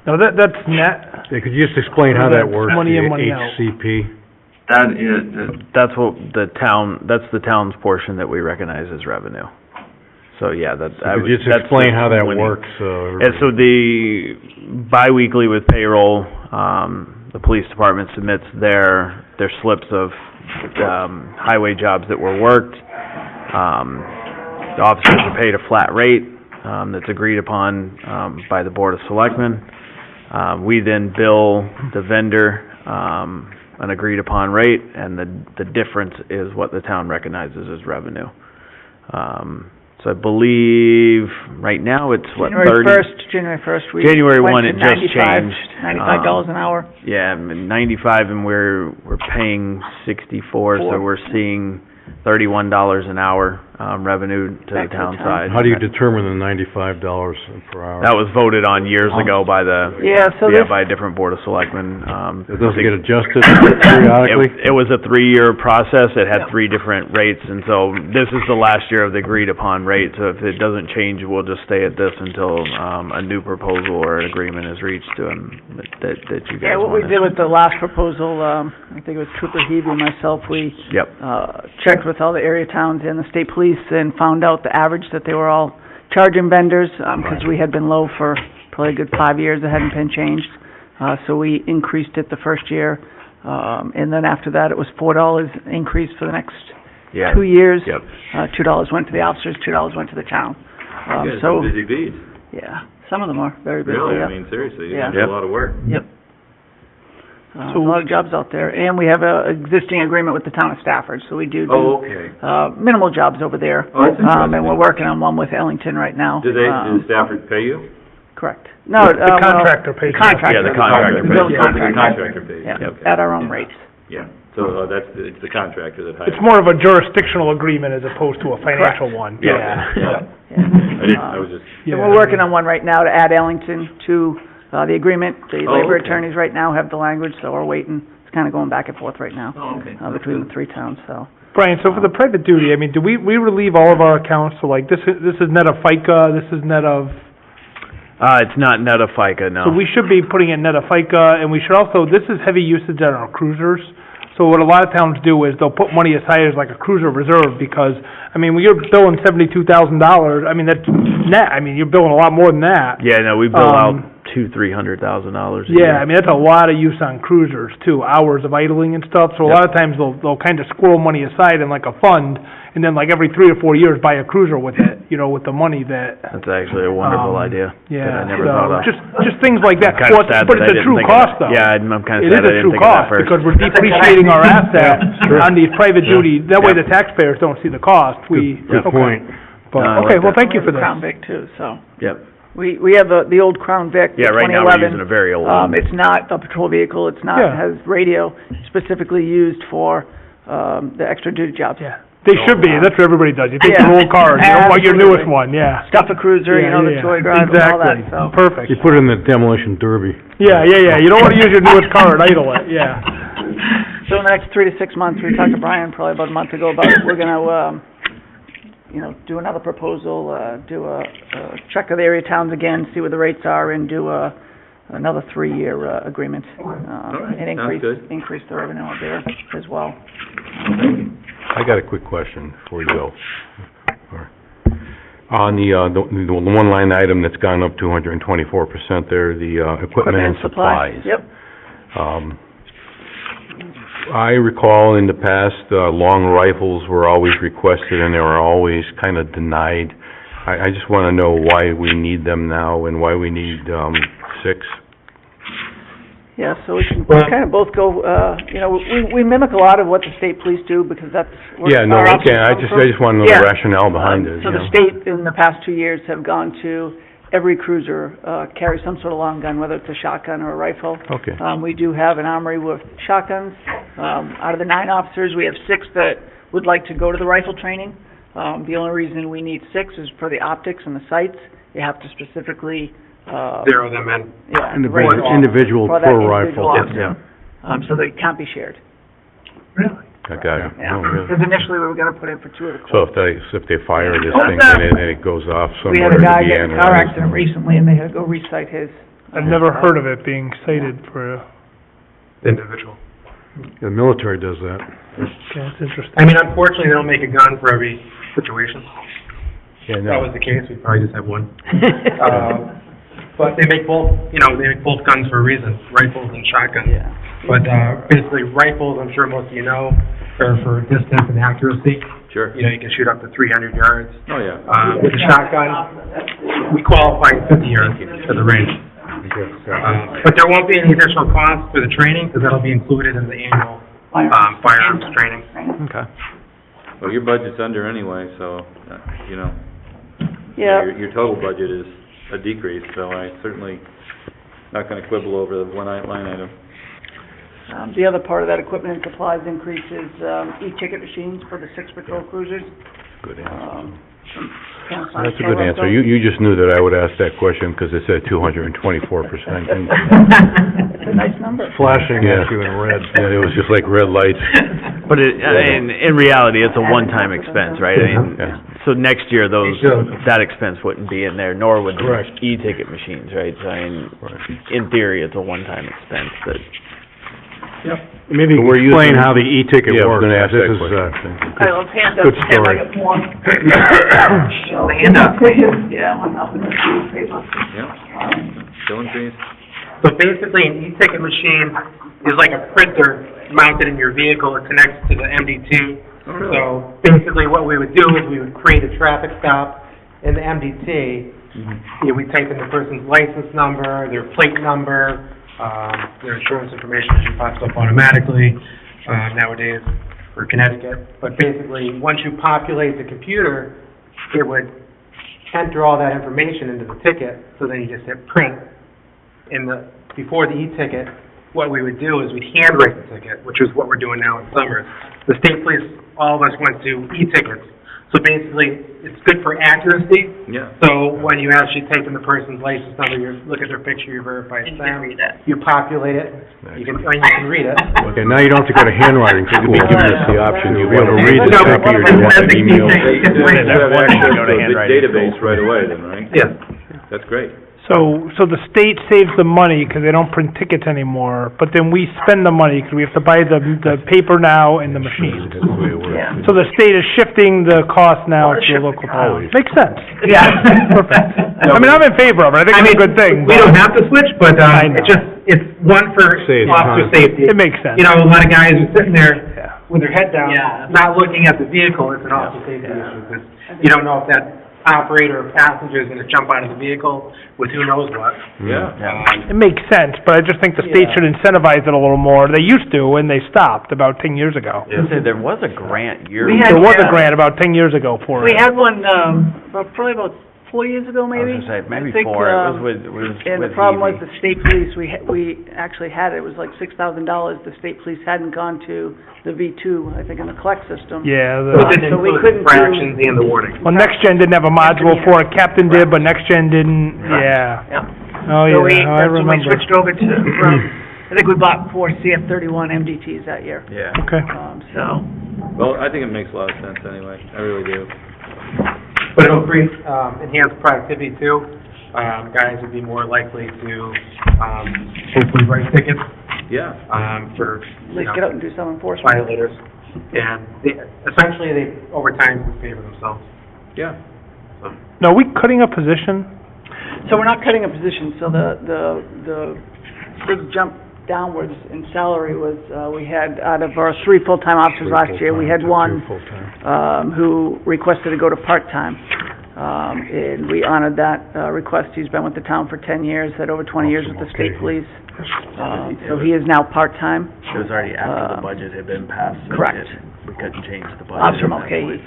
No, that's net. Yeah, could you just explain how that works, Money in, the money out. HCP? That is, That's what that's the town's portion that we recognize as revenue. So, yeah, Could you just explain how that works? And so the biweekly with payroll, the police department submits their slips of, highway jobs that were worked. The officers are paid a flat rate, that's agreed upon, by the Board of Selectmen. We then bill the vendor, an agreed upon rate, and the difference is what the town recognizes as revenue. I believe, right now, it's what, January first, we January went 1, to it just 95 changed. $95 an hour. Yeah, 95, and we're paying 64, so we're seeing $31 an hour, revenue to the town side. How do you determine the $95 per hour? That was voted on years ago by by a different Board of Selectmen. It doesn't get adjusted periodically? It was a 3-year process. It had 3 different rates, and so this is the last year of the agreed-upon rate. So if it doesn't change, we'll just stay at this until a new proposal or an agreement is reached that you guys Yeah, what we wanted. did with the last proposal, I think it was Trooper Hebe and myself, we checked with all the area towns and the state police and found out the average that they were all charging vendors, because we had been low for probably a good 5 years. It hadn't been changed. So we increased it the first year, and then after that, it was $4 increase for the next 2 years. $2 went to the officers, $2 went to the town. You guys are busy bees. Yeah, some of them are very busy. Really? Yeah. I mean, seriously, you Yeah. do a lot of work. Yep. A lot of jobs out there, and we have a existing agreement with the town of Stafford, so we do minimal jobs over there. Oh, that's interesting. And we're working on one with Ellington right now. Do Stafford pay you? Correct. No, The contractor pays. Contractor. Yeah, the contractor The pays. building The contractor. contractor pays. Yeah, Okay. at our own rates. Yeah, so it's the contractor that hires. It's more of a jurisdictional agreement as opposed to a financial one. Yeah. I was just. And we're working on one right now to add Ellington to the agreement. The labor attorneys right now have the language, so we're waiting. It's kind of going back and forth right now between the 3 towns, so. Brian, so for the private duty, I mean, do we relieve all of our accounts? So like, this is net of FICA, this is net of... It's not net of FICA, no. So we should be putting in net of FICA, and we should also, this is heavy usage on our cruisers. So what a lot of towns do is they'll put money aside as like a cruiser reserve, because, I mean, when you're billing $72,000, I mean, that's net, I mean, you're billing a lot more than that. Yeah, no, we bill out $200,000-300,000 a year. Yeah, I mean, that's a lot of use on cruisers too, hours of idling and stuff. So a lot of times they'll kind of squirrel money aside in like a fund, and then like every 3 or 4 years buy a cruiser with it, you know, with the money that. That's actually a wonderful idea. Yeah, that I never thought of. just things like that. I'm kind of sad But that I it's a didn't true think of cost that. though. Yeah, I'm kind of It is sad I a didn't true think of that cost, first. because we're depreciating our assets on these private duty, that way the taxpayers don't see the cost. Good point. But, No, I okay, like well, that. thank you for this. Crown Vic too, so. Yep. We have the old Crown Vic, the 2011. Yeah, right now we're using a very old one. It's not a patrol vehicle, it's not, it has radio, specifically used for, the extra duty jobs. Yeah. They should be, that's what everybody does. You take your old cars, you don't want your newest one, yeah. Stuff a cruiser, you know, the toy drive and all that, so. Perfect. You put it in the demolition derby. Yeah, you don't wanna use your newest car and idle it, yeah. So in the next 3 to 6 months, we talked to Brian probably about a month ago about, we're gonna, do another proposal, do a check of the area towns again, see what the rates are, and do another 3-year, agreement. And increase the revenue out there as well. I got a quick question before you go. On the one line item that's gone up 224% there, the equipment and supplies. Yep. I recall in the past, long rifles were always requested and they were always kind of denied. I just want to know why we need them now and why we need 6. Yeah, so we can kind of both go, we mimic a lot of what the state police do, because that's where our officers come from. I just want to know the rationale behind it. So the state, in the past 2 years, have gone to every cruiser, carry some sort of long gun, whether it's a shotgun or a rifle. Okay. We do have an armory with shotguns. Out of the 9 officers, we have 6 that would like to go to the rifle training. The only reason we need 6 is for the optics and the sights. You have to specifically zero them in. Yeah. Individual per rifle. Yeah. So they can't be shared. Really? I got it. Yeah. Oh, really? Because initially we were gonna put in for 2 of the So quotes. if they fire this thing and it goes off We somewhere had a at guy the get end. in a car accident recently, and they had to go recite his. I've never heard of it being cited for, Individual. The military does that. okay, that's interesting. I mean, unfortunately, they don't make a gun for every situation. Yeah, If that was the case, we'd probably just have one. But they make both guns for a reason, rifles and shotguns. Yeah. But, basically rifles, I'm sure most of you know, are for distance and accuracy. Sure. You know, you can shoot up to 300 yards. Oh, yeah. With a shotgun, we qualify 50 yards for the range. But there won't be any additional cost for the training, because that'll be included in the annual, firearms training. Okay. Well, your budget's under anyway, so, Yeah. Your total budget is a decrease, so I certainly not gonna quibble over the line item. The other part of that equipment and supplies increase is, e-ticket machines for the 6 patrol cruisers. Good answer. Panasonic That's a good Pro answer. Resto. You just knew that I would ask that question because it said 224%. It's a nice number. Flashing Yeah. at you in red. Yeah, it was just like red lights. But in reality, it's a one-time expense, right? I mean, Yeah. so next year, that expense wouldn't be in there, nor would the Correct. e-ticket machines, right? So, I mean, in theory, it's a one-time expense that, Maybe We're explain using- how the e-ticket Yeah, I was works. gonna ask This that is, question. I love hand Good ups, story. I get more. The hand up. Yeah, one up in the paper. Yeah, Dylan, please. So basically, an e-ticket machine is like a printer mounted in your vehicle. It connects to the MDT. So basically, what we would do is we would create a traffic stop in the MDT. You know, we type in the person's license number, their plate number, their insurance information usually pops up automatically nowadays for Connecticut. But basically, once you populate the computer, it would enter all that information into the ticket. So then you just hit print. Before the e-ticket, what we would do is we'd handwrite the ticket, which is what we're doing now in Summers. The state police, all of us went to e-tickets. So basically, it's good for accuracy. Yeah. So when you actually take in the person's license number, you look at their picture, you verify it's them, you populate it, you can read it. Okay, now you don't have to go to handwriting school. You'll be giving us the option, you'll be able to read No, the but copy or do you want an email? You have access to a big database right away then, right? Yes. That's great. So the state saves the money because they don't print tickets anymore, but then we spend the money because we have to buy the paper now and the machines. That's the way it works. So the state is shifting the cost now to the local town. Makes sense. Yeah. Perfect. I mean, I'm in favor of it. I think it's a good thing. We don't have to switch, but, I know. it's one for Saves officer time. safety. It makes sense. You know, a lot of guys are sitting there Yeah. with their head down, Yeah. not looking at the vehicle. It's an officer safety issue, because you don't know if that operator or passenger is gonna jump out of the vehicle with who knows what. Yeah. It makes sense, but I just think the state should incentivize it a little more. They used to, and they stopped about 10 years ago. there was a grant years We ago. had- There was a grant about 10 years ago for We it. had one, probably about 4 years ago, I was maybe. gonna say, maybe I think, 4, it was with And the problem was the state police, we actually had it was like $6,000. The state police hadn't gone to the V2, I think, in the collect system. Yeah, So it didn't So we include couldn't the do- fractions and the warning. well, Next Gen didn't have a module for it, Captain did, but Next Gen didn't, yeah. Yeah. Oh, So yeah, I that's when we remember. switched over to, I think we bought 4 CF31 MDTs that year. Yeah. Okay. So, Well, I think it makes a lot of sense anyway. I really do. But it'll create, enhanced productivity too. Guys would be more likely to, hopefully write tickets, Yeah. for, at least get out and do some enforcement. violators. And essentially, they, over time, favor themselves. Yeah. Now, are we cutting a position? So we're not cutting a position, so the big jump downwards in salary was, we had, out of our 3 full-time officers last year, we had one, who requested to go to part-time. And we honored that, request. He's been with the town for 10 years, had over 20 years with the state police. So he is now part-time. It was already after the budget had been passed. so Correct. we couldn't change the budget. Officer Mulcahy.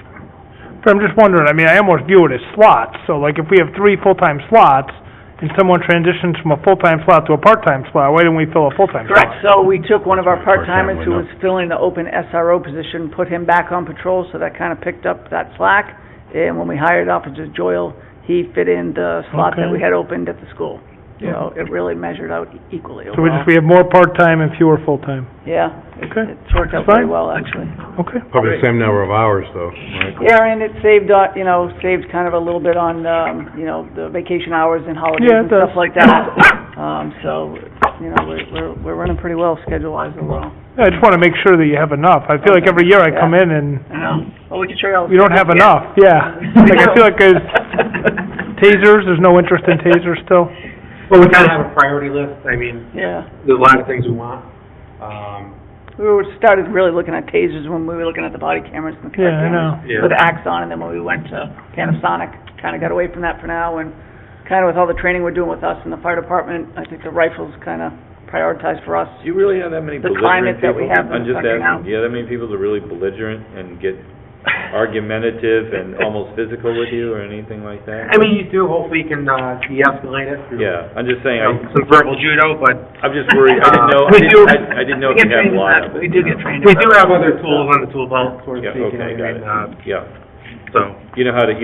But I'm just wondering, I mean, I almost view it as slots, so like if we have 3 full-time slots, and someone transitions from a full-time slot to a part-time slot, why didn't we fill a full-time slot? Correct, so we took one of our part-timers who Part-time was filling the open SRO position, put him back on patrol, so that kind of picked up that slack. And when we hired Officer Joyle, he fit in the slot that Okay. we had opened at the school. So it really measured out equally So we overall. have more part-time and fewer full-time. Yeah, Okay. it's worked out That's very fine. well, actually. Okay. Probably the same number of hours, though, right? Yeah, and it saved, saved kind of a little bit on, the vacation hours and holidays Yeah, it and does. stuff like that. So, we're running pretty well schedule-wise overall. Yeah, I just wanna make sure that you have enough. I feel like every year I come in and I know. Well, we can show you all the we don't have schedules. enough, yeah. Like, I feel like there's tasers, there's no interest in tasers still. Well, we kind of have a priority list. I mean, Yeah. there's a lot of things we want. Started really looking at tasers when we were looking at the body cameras and the car Yeah, I know. cameras with Axon, and then when we went to Panasonic, kind of got away from that for now, and kind of with all the training we're doing with us in the fire department, I think the rifles kind of prioritized for us. Do you really have that many The belligerent climate that we people? have in I'm the just country now. asking, do you have that many people that are really belligerent and get argumentative and almost physical with you or anything like that? I mean, you do, hopefully you can, de-escalate it through, Yeah, I'm just saying, some verbal judo, but I'm just worried, I didn't know, I didn't know if you had a lot of it. We do get trained. we do have other tools on the tool belt, so to Yeah, speak, and okay, got everything, it. Yeah, so, you know how to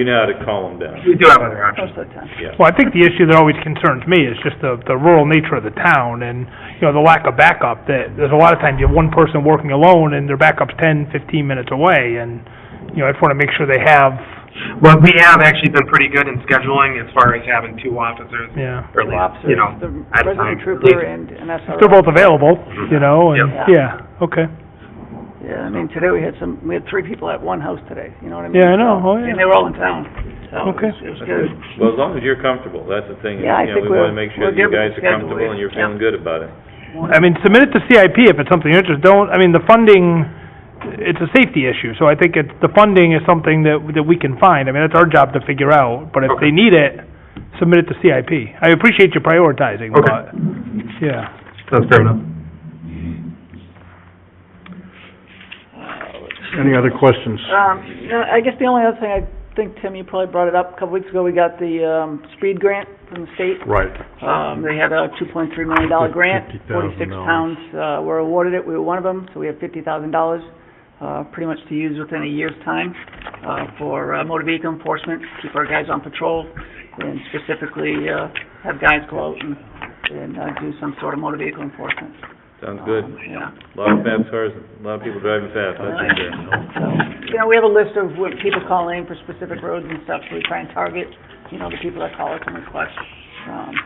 calm them down. we do have other options. Most of the time. Yeah. Well, I think the issue that always concerns me is just the rural nature of the town and, you know, the lack of backup, that there's a lot of times you have one person working alone and their backup's 10, 15 minutes away, and, you know, I just wanna make sure they have, Well, we have actually been pretty good in scheduling as far as having two officers, yeah. or at least, you know, The at a time. resident trooper and SRO. They're both available, you know, and, Yeah. yeah, okay. Yeah, I mean, today we had 3 people at one house today, you know what I mean? Yeah, I know, So- oh, yeah. And they were all in town, so Okay. it was good. Well, as long as you're comfortable, that's the thing, Yeah, I you know, think we we're- wanna make sure we're that you good with guys the are schedule, comfortable and you're yeah. feeling good about it. I mean, submit it to CIP if it's something you're interested, don't, I mean, the funding, it's a safety issue, so I think the funding is something that we can find. I mean, that's our job to figure out, but if Okay. they need it, submit it to CIP. I appreciate you prioritizing, Okay. but, yeah. That's fair enough. Any other questions? No, I guess the only other thing, I think, Tim, you probably brought it up, a couple weeks ago, we got the, speed grant from the state. Right. They had a $2.3 million grant, 46 $50,000. towns, were awarded it, we were one of them, so we have $50,000, pretty much to use within a year's time, for, motor vehicle enforcement, keep our guys on patrol, and specifically, have guys go out and do some sort of motor vehicle enforcement. Sounds good. Yeah. A lot of fast cars, a lot of people driving fast, that's for sure. So, you know, we have a list of what people call in for specific roads and stuff, so we try and target, you know, the people that call us and request.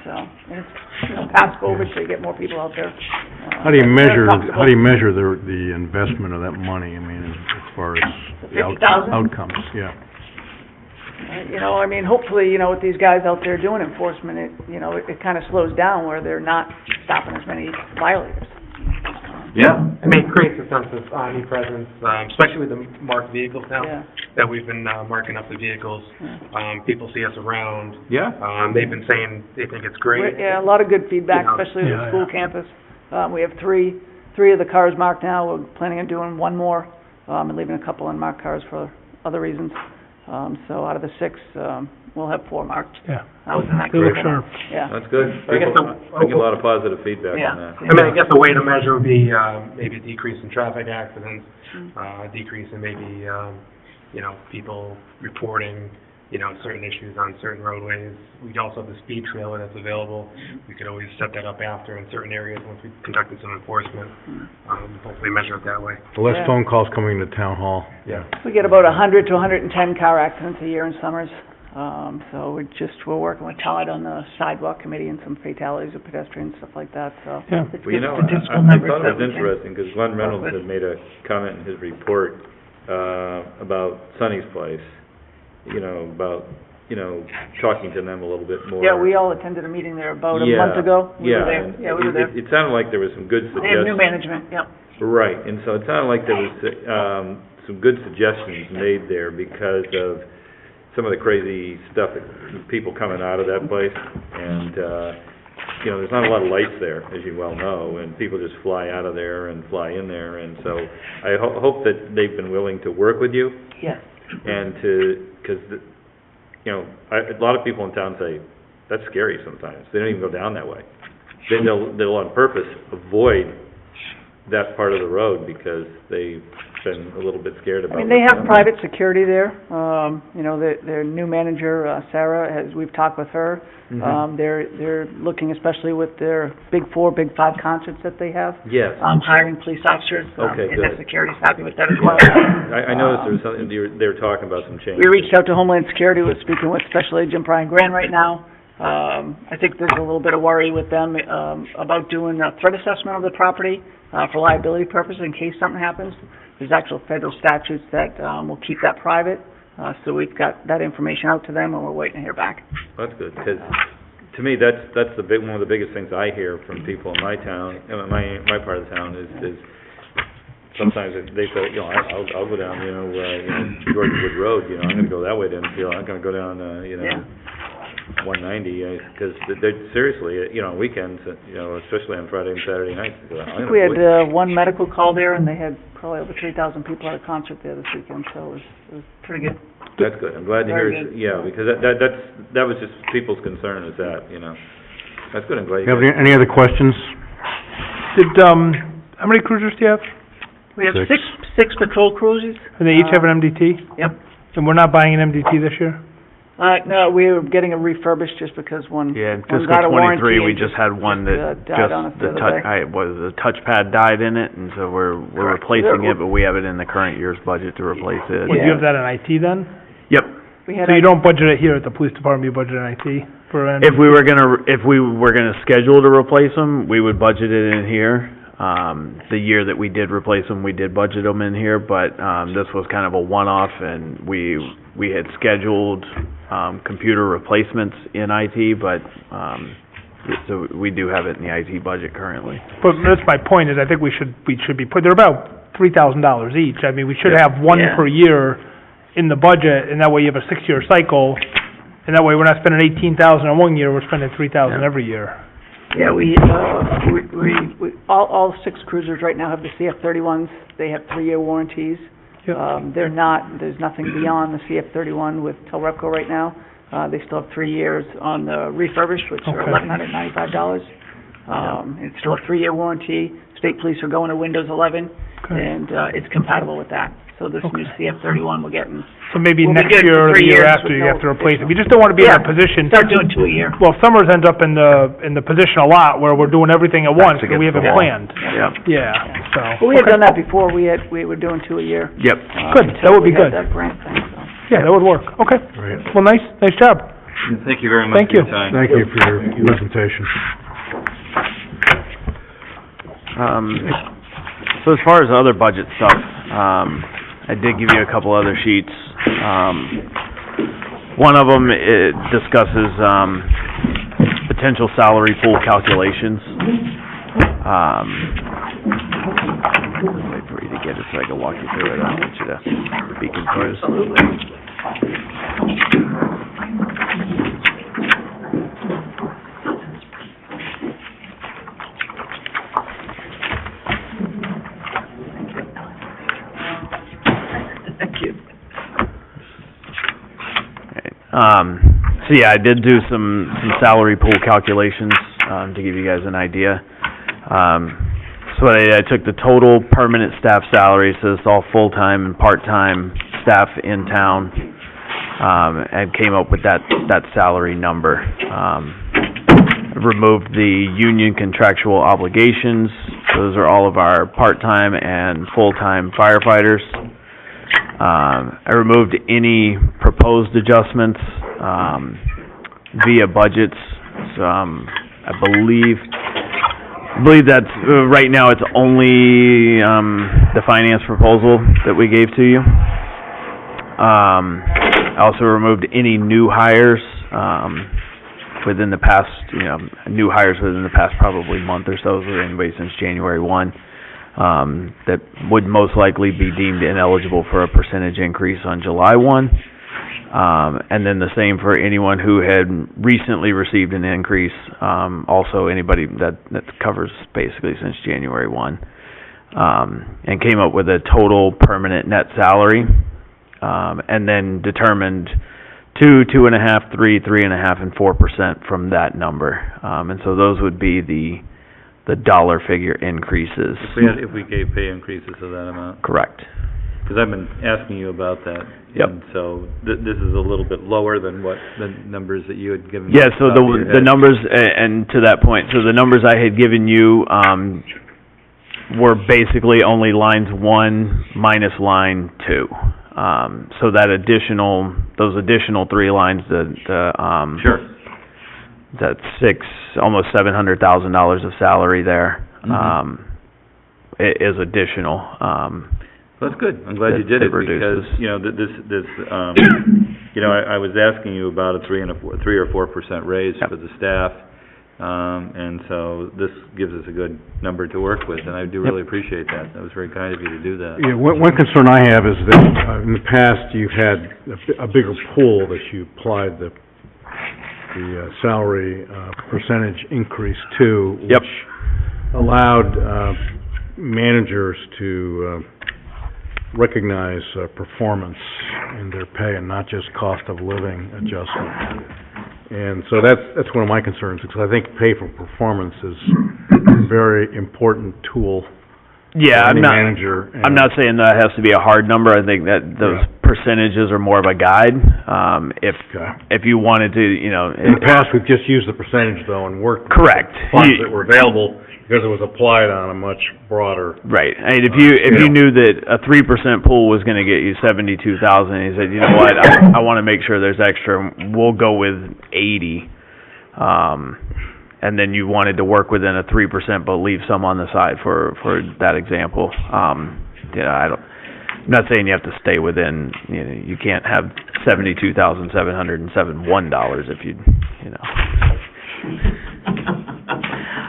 So, and it's, you know, past COVID, so you get more people out there. How do you they're measure, comfortable. the investment of that money, I mean, as far as the 50,000? outcomes, yeah? You know, I mean, hopefully, you know, with these guys out there doing enforcement, it, you know, it kind of slows down where they're not stopping as many violators. Yeah. I mean, it creates a sense of omnipresence, especially with the marked vehicles now, Yeah. that we've been, marking up the vehicles. People see us around. Yeah. They've been saying they think it's great. Yeah, a lot of good feedback, You know, especially at yeah, the school campus. We have three of the cars marked now. We're planning on doing one more, and leaving a couple unmarked cars for other reasons. So out of the 6, we'll have 4 marked. Yeah. I was in that They look group. sharp. Yeah. That's good. I guess I get a lot of positive feedback Yeah. on that. I mean, I guess a way to measure would be, maybe a decrease in traffic accidents, a decrease in maybe, you know, people reporting, you know, certain issues on certain roadways. We also have the speed trailer that's available. We could always set that up after in certain areas once we've conducted some enforcement. Hopefully measure it that way. The less Yeah. phone calls coming to town hall. Yeah. We get about 100 to 110 car accidents a year in Summers. So we're working with Todd on the sidewalk committee and some fatalities of pedestrians, stuff like that, so. Yeah. It's Well, you good know, statistical I numbers thought that it was we can- interesting, because Glenn Reynolds had made a comment in his report, about Sonny's Place, you know, about, you know, talking to them a little bit more. Yeah, we all attended a meeting there about a month ago. We were there. and Yeah, we were there. It sounded like there was some good They have new suggestions. management, yep. Right, and so it sounded like there was, some good suggestions made there because of some of the crazy stuff that, people coming out of that place, and, you know, there's not a lot of lights there, as you well know, and people just fly out of there and fly in there, and so I hope that they've been willing to work with you, Yes. and because, you know, a lot of people in town say, that's scary sometimes, they don't even go down that way. They'll on purpose avoid that part of the road because they've been a little bit scared about I it. mean, they have private security there. You know, their new manager, Sarah, we've talked with her. They're looking, especially with their Big 4, Big 5 concerts that they have, Yes. hiring police officers. Okay, And their good. security's happy with that as well. I noticed there was something, they were talking about some changes. We reached out to Homeland Security, we're speaking with Special Agent Brian Grant right now. I think there's a little bit of worry with them, about doing a threat assessment of the property, for liability purposes in case something happens. There's actual federal statutes that, will keep that private, so we've got that information out to them and we're waiting to hear back. That's good, because to me, that's one of the biggest things I hear from people in my town, my part of the town is sometimes they say, you know, I'll go down, George Wood Road, you know, I'm gonna go that way to Enfield, I'm gonna go down, Yeah. 190, because they're seriously, you know, on weekends, you know, especially on Friday and Saturday nights. I think we had, one medical call there and they had probably over 3,000 people at a concert there this weekend, so it was pretty good. That's good, I'm glad to hear, Very good. yeah, because that was just people's concern is that, you know. That's good, I'm glad you Have guys. any other questions? Did, how many cruisers do you have? We have Six. six patrol cruisers. And they each have an MDT? Yep. And we're not buying an MDT this year? No, we were getting a refurbished just because one Yeah, in one fiscal got a warranty '23, we and just had one that died on us the other day. the touchpad died in it, and so we're Correct. replacing it, but we have it in the current year's budget to replace it. Would you have that in IT then? Yep. We had So you a- don't budget it here at the police department, you budget in IT for an... If we were gonna schedule to replace them, we would budget it in here. The year that we did replace them, we did budget them in here, but, this was kind of a one-off, and we had scheduled, computer replacements in IT, but, so we do have it in the IT budget currently. But that's my point, is I think we should be they're about $3,000 each. I mean, we should have one Yeah. per year in the budget, and that way you have a 6-year cycle, and that way we're not spending $18,000 in one year, we're spending $3,000 every year. Yeah, we all 6 cruisers right now have the CF-31s. They have 3-year warranties. There's nothing beyond the CF-31 with Telrepco right now. They still have 3 years on the refurbished, which are Okay. $1,195. It's still a 3-year warranty. State police are going to Windows 11, Okay. and it's compatible with that. So this new CF-31 we're getting. So maybe We'll be next good year for or the 3 year years after with you no have to replace it. additional- We just don't wanna be in Yeah. a position. Start doing 2 a year. Well, Summers ends up in the position a lot where we're doing everything at once, Back and we against haven't the wall. planned. Yep. Yeah, so. Well, we had okay. done that before. We were doing 2 a year. Yep. Good, that until would be we had good. that grant thing, so. Yeah, that would work. Okay. Great. Well, nice job. Thank you very much Thank for your you. time. Thank you for your presentation. So as far as other budget stuff, I did give you a couple other sheets. One of them, it discusses, potential salary pool calculations. Wait for you to get it so I can walk you through it. I don't want you to be confused. Thank you. So yeah, I did do some salary pool calculations, to give you guys an idea. So I took the total permanent staff salary, so it's all full-time and part-time staff in town, and came up with that salary number. Removed the union contractual obligations. Those are all of our part-time and full-time firefighters. I removed any proposed adjustments, via budgets. So, I believe that's, right now it's only, the finance proposal that we gave to you. I also removed any new hires, within the past, new hires within the past probably month or so, or anybody since January 1. That would most likely be deemed ineligible for a percentage increase on July 1. And then the same for anyone who had recently received an increase, also anybody that covers basically since January 1. And came up with a total permanent net salary, and then determined 2, 2.5, 3, 3.5, and 4% from that number. And so those would be the dollar figure increases. If we gave pay increases of that amount? Correct. Because I've been asking you about that. Yep. And so, this is a little bit lower than what the numbers that you had given me. Yeah, so off your the head. numbers, and to that point, so the numbers I had given you, were basically only lines 1 minus line 2. So those additional 3 lines, Sure. that's almost $700,000 of salary there, is additional. That's good. I'm glad you did it, because, I was asking you about a 3 or 4% raise for the staff. And so this gives us a good number to work with, and I do really appreciate that. That was very kind of you to do that. Yeah, one concern I have is that, in the past, you've had a bigger pool that you applied the salary, percentage increase to, which allowed, managers to, recognize, performance in their pay and not just cost of living adjustment. And so that's one of my concerns, because I think pay for performance is a very important tool Yeah, for I'm any not, manager. I'm not saying that has to be a hard number. I think that those percentages are more of a guide. If you wanted to, you know. In the past, we've just used the percentage though and worked. Correct. With the funds that were available because it was applied on a much broader. Right. I mean, if you knew that a 3% pool was gonna get you $72,000, and you said, you know what, I wanna make sure there's extra, we'll go with 80. And then you wanted to work within a 3%, but leave some on the side for that example. Yeah, I'm not saying you have to stay within, you know, you can't have $72,771 if you know.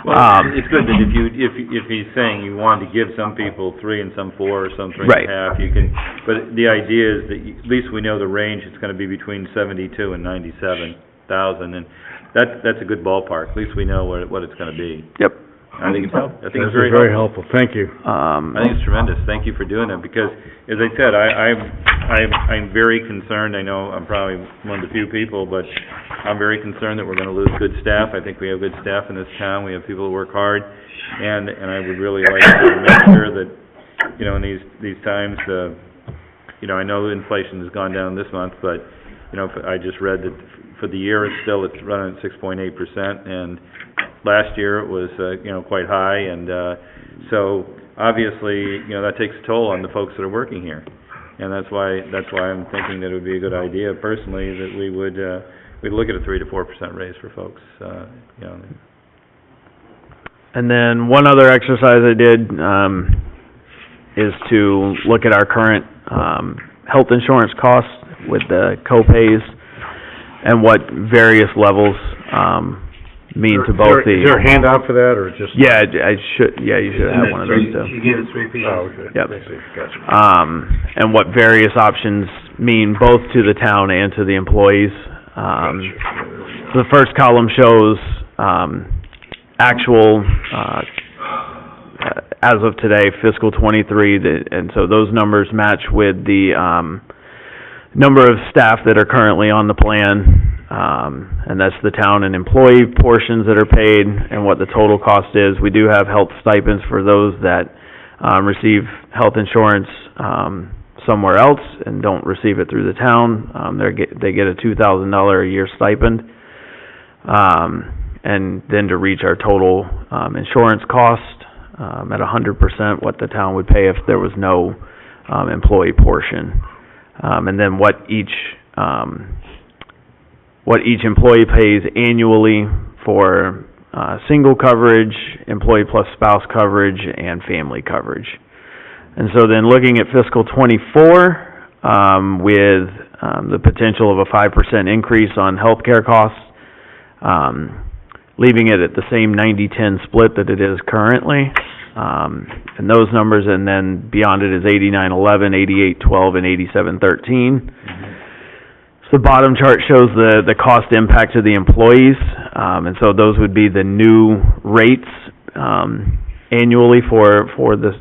Well, it's good that if he's saying you wanted to give some people 3 and some 4 or some 3.5, you can, but the idea is that at least we know the range, it's gonna be between 72 and 97,000, and that's a good ballpark. At least we know what it's going to be. Yep. I think it's helpful. I think it's very helpful. Thank you. I think it's tremendous. Thank you for doing that, because, as I said, I'm very concerned. I know I'm probably one of the few people, but I'm very concerned that we're going to lose good staff. I think we have good staff in this town. We have people who work hard, and I would really like to make sure that, you know, in these times, you know, I know inflation has gone down this month, but, you know, I just read that for the year, it's running at 6.8%, and last year it was, you know, quite high, and so obviously, you know, that takes a toll on the folks that are working here, and that's why I'm thinking that it would be a good idea, personally, that we'd look at a 3 to 4% raise for folks, you know. And then one other exercise I did is to look at our current health insurance costs with the co-pays, and what various levels mean to both the... Is there a handout for that, or just... Yeah, you should have one of those too. You gave us 3 pieces. Oh, okay. Yep. Gotcha. And what various options mean both to the town and to the employees. The first column shows actual, as of today, fiscal '23, and so those numbers match with the number of staff that are currently on the plan, and that's the town and employee portions that are paid and what the total cost is. We do have health stipends for those that receive health insurance somewhere else and don't receive it through the town. They get a $2,000 a year stipend, and then to reach our total insurance cost at 100%, what the town would pay if there was no employee portion. And then what each employee pays annually for single coverage, employee plus spouse coverage, and family coverage. And so then looking at fiscal '24, with the potential of a 5% increase on healthcare costs, leaving it at the same 90-10 split that it is currently. And those numbers, and then beyond it is 89-11, 88-12, and 87-13. So the bottom chart shows the cost impact to the employees, and so those would be the new rates annually for the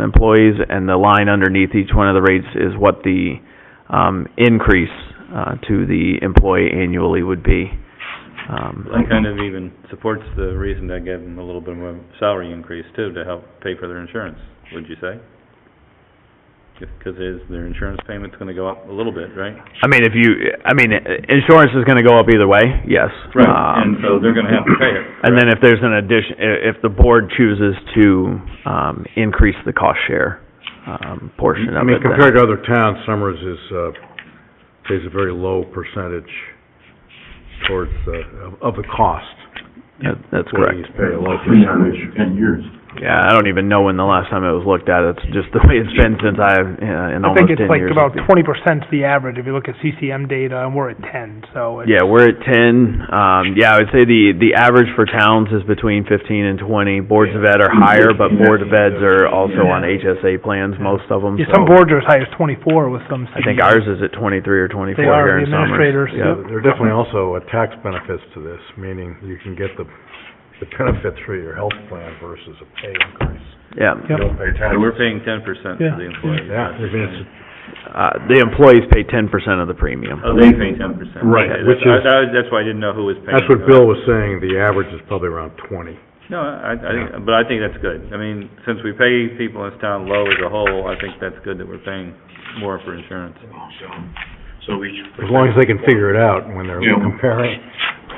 employees, and the line underneath each one of the rates is what the increase to the employee annually would be. That kind of even supports the reason to give them a little bit of a salary increase too, to help pay for their insurance, would you say? Because their insurance payment's gonna go up a little bit, right? Insurance is gonna go up either way, yes. Right, and so they're gonna have to pay it. And then if there's an if the board chooses to, increase the cost share, portion of it. Compared to other towns, Summers pays a very low percentage towards, of the cost. That's correct. Employees pay a low percentage. 10 years. Yeah, I don't even know when the last time it was looked at. It's just the way it's been since in almost 10 years. I think it's like about 20% the average if you look at CCM data, and we're at 10, so it's... Yeah, we're at 10. Yeah, I would say the average for towns is between 15 and 20. Boards of Ed are higher, but Board of Eds are also on HSA plans, most of them. Yeah, some boards are as high as 24 with some... I think ours is at 23 or 24 they are, here in the administrators. Yeah. There are definitely also tax benefits to this, meaning you can get the the benefits for your health plan versus a pay increase. Yeah. You don't pay taxes. So we're paying 10% for Yeah. the employees. Yeah, I mean, it's, The employees pay 10% of the premium. Oh, they pay 10%. Right, Okay, which that's why I didn't know who was paying. that's what Bill was saying, the average is probably around 20. No, I think, but I think that's good. I mean, since we pay people in this town low as a whole, I think that's good that we're paying more for insurance. So we should. As long as they can figure it out when they're Yeah. comparing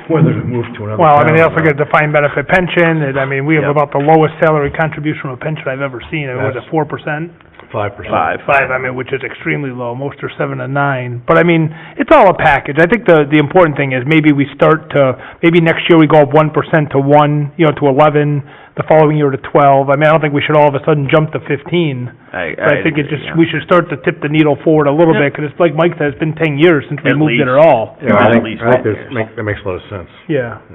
whether to move to another Well, I mean, they town also or get a defined benefit pension, and I mean, we have Yep. about the lowest salary contribution of a pension I've ever seen. I mean, was it That's- 4%? 5%. Five, I mean, which is extremely low. Most are 7 and 9. But I mean, it's all a package. I think the important thing is maybe we start to, maybe next year we go up 1% to 1, you know, to 11, the following year to 12. I mean, I don't think we should all of a sudden jump to 15. I think it just, we should start to tip the needle forward a little bit, because it's like Mike said, it's been 10 years since we At moved it least. at all. Yeah, At I think, least I think 10 there's- years. that makes a lot of sense. Yeah. I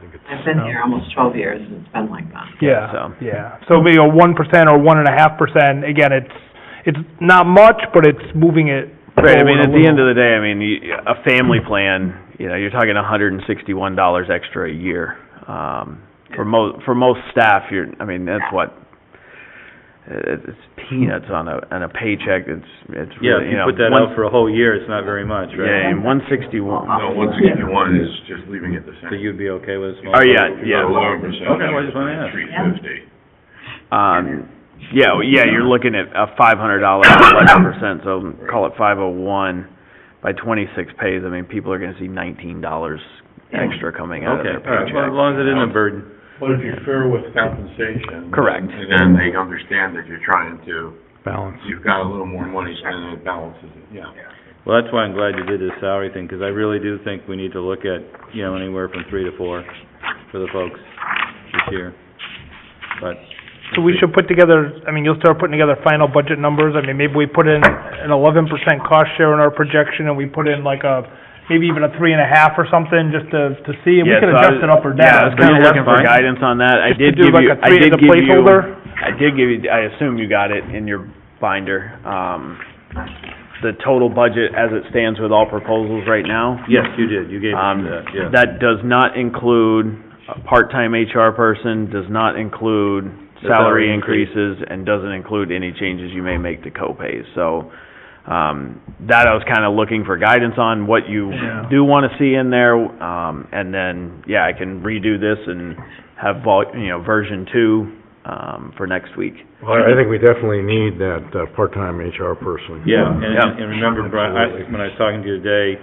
think it's- I've been here almost 12 years, and it's been like that. Yeah, So. yeah. So maybe a 1% or 1.5%, again, it's not much, but it's moving it Right, I mean, forward a at the little. end of the day, I mean, a family plan, you know, you're talking $161 extra a year. For most staff, I mean, that's what, it's peanuts on a paycheck. It's Yeah, really, if you know. you put that out for a whole year, it's not very much, right? Yeah, and 161. No, 161 is just leaving it the So same. you'd be okay with a small? Oh, yeah, If you yeah. go 11%, Okay, well, I just wanna ask. 350. Yeah, you're looking at a $500, 11%, so call it 501 by 26 pays. I mean, people are gonna see $19 extra coming out of Okay, their all right, well, paycheck. as long as it isn't a burden. But if you're fair with compensation. Correct. And then they understand that you're trying to, Balance. you've got a little more money, and then it balances it, yeah. Well, that's why I'm glad you did this salary thing, because I really do think we need to look at, you know, anywhere from 3 to 4 for the folks this year. But, So we should put together, I mean, you'll start putting together final budget numbers. I mean, maybe we put in an 11% cost share in our projection, and we put in like maybe even a 3.5 or something, just to see, and we Yeah, can so I adjust was- it up or Yeah, I down. was kinda that's looking for fine. guidance on that. I Just to did do give like you, a I did give you, I assume you got it in your binder, the total budget as it stands with all proposals right now. yes, you did, you gave me that, yeah. That does not include a part-time HR person, does not include The salary salary increase. increases, and doesn't include any changes you may make to co-pays. So, that I was kinda looking for guidance on, what you Yeah. do wanna see in there, and then, yeah, I can redo this and have version 2, for next week. Well, I think we definitely need that, part-time HR person. Yeah, and remember, Brian, when I was talking to you today,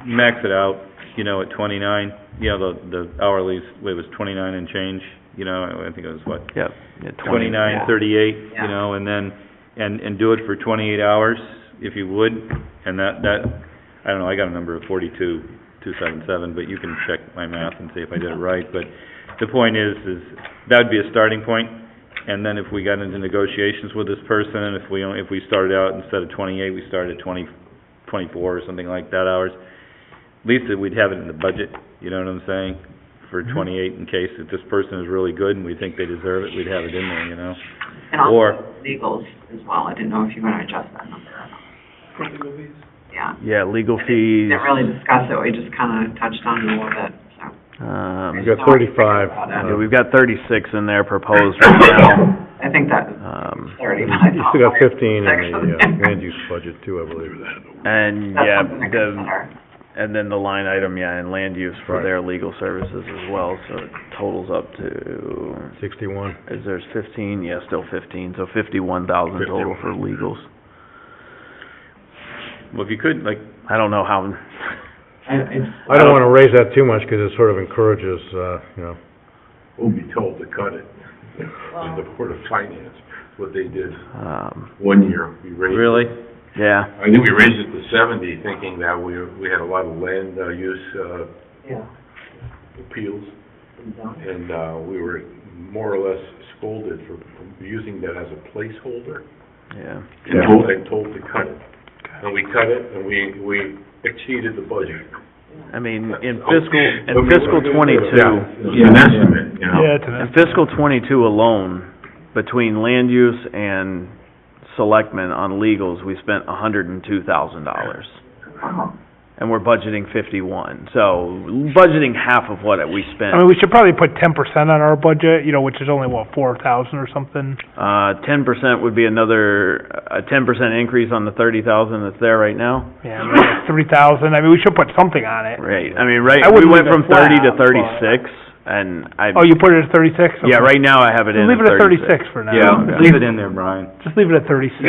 max it out, you know, at 29, you know, the hourly, it was 29 and change, you know, I think it was what? Yep. Yeah, 29.38, you know, and then, and do it for 28 hours, if you would, and that, I don't know, I got a number of 42,277, but you can check my math and see if I did it right, but the point is that'd be a starting point, and then if we got into negotiations with this person, and if we started out, instead of 28, we started at 24 or something like that hours, at least we'd have it in the budget, you know what I'm saying? For 28, in case if this person is really good and we think they deserve it, we'd have it in there, you know? And Or- also legals as well, I didn't know if you were gonna adjust that number or not. Yeah, Yeah, legal fees, didn't really discuss it, we just kinda touched on it a little bit, so. We've got 35. yeah, we've got 36 in there proposed right now. I think that Um, 35. You still got 15 in Six. the, land use budget too, I believe. And, That's yeah, something to consider. and then the line item, and land use for their legal services as well, so it totals up to, 61. there's 15, yeah, still 15, so 51,000 total for legals. Well, if you could, like, I don't know how, I don't wanna raise that too much, 'cause it sort of encourages, you know. We'll be told to cut it. In the Board of Finance, what they did um, one year, we raised. really? yeah, I think we raised it to 70, thinking that we had a lot of land use appeals, and we were more or less scolded for using that as a placeholder, yeah. and told to cut it. And we cut it, and we exceeded the budget. I mean, in fiscal 22. Yeah, it's an estimate, you know. Yeah, it's an In fiscal 22 alone, between land use and selectmen on legals, we spent $102,000. and we're budgeting 51. So, budgeting half of what we spent. I mean, we should probably put 10% on our budget, you know, which is only, what, 4,000 or something? 10% would be a 10% increase on the 30,000 that's there right now. Yeah, maybe like 3,000. I mean, we should put something on it. Right, I mean, right, I we wouldn't went leave from it 30 to flat, 36, and Oh, you put it at 36? yeah, right now I have it in Leave it at 36 for now. Yeah, Leave it in there, Brian. Just leave it at 36. We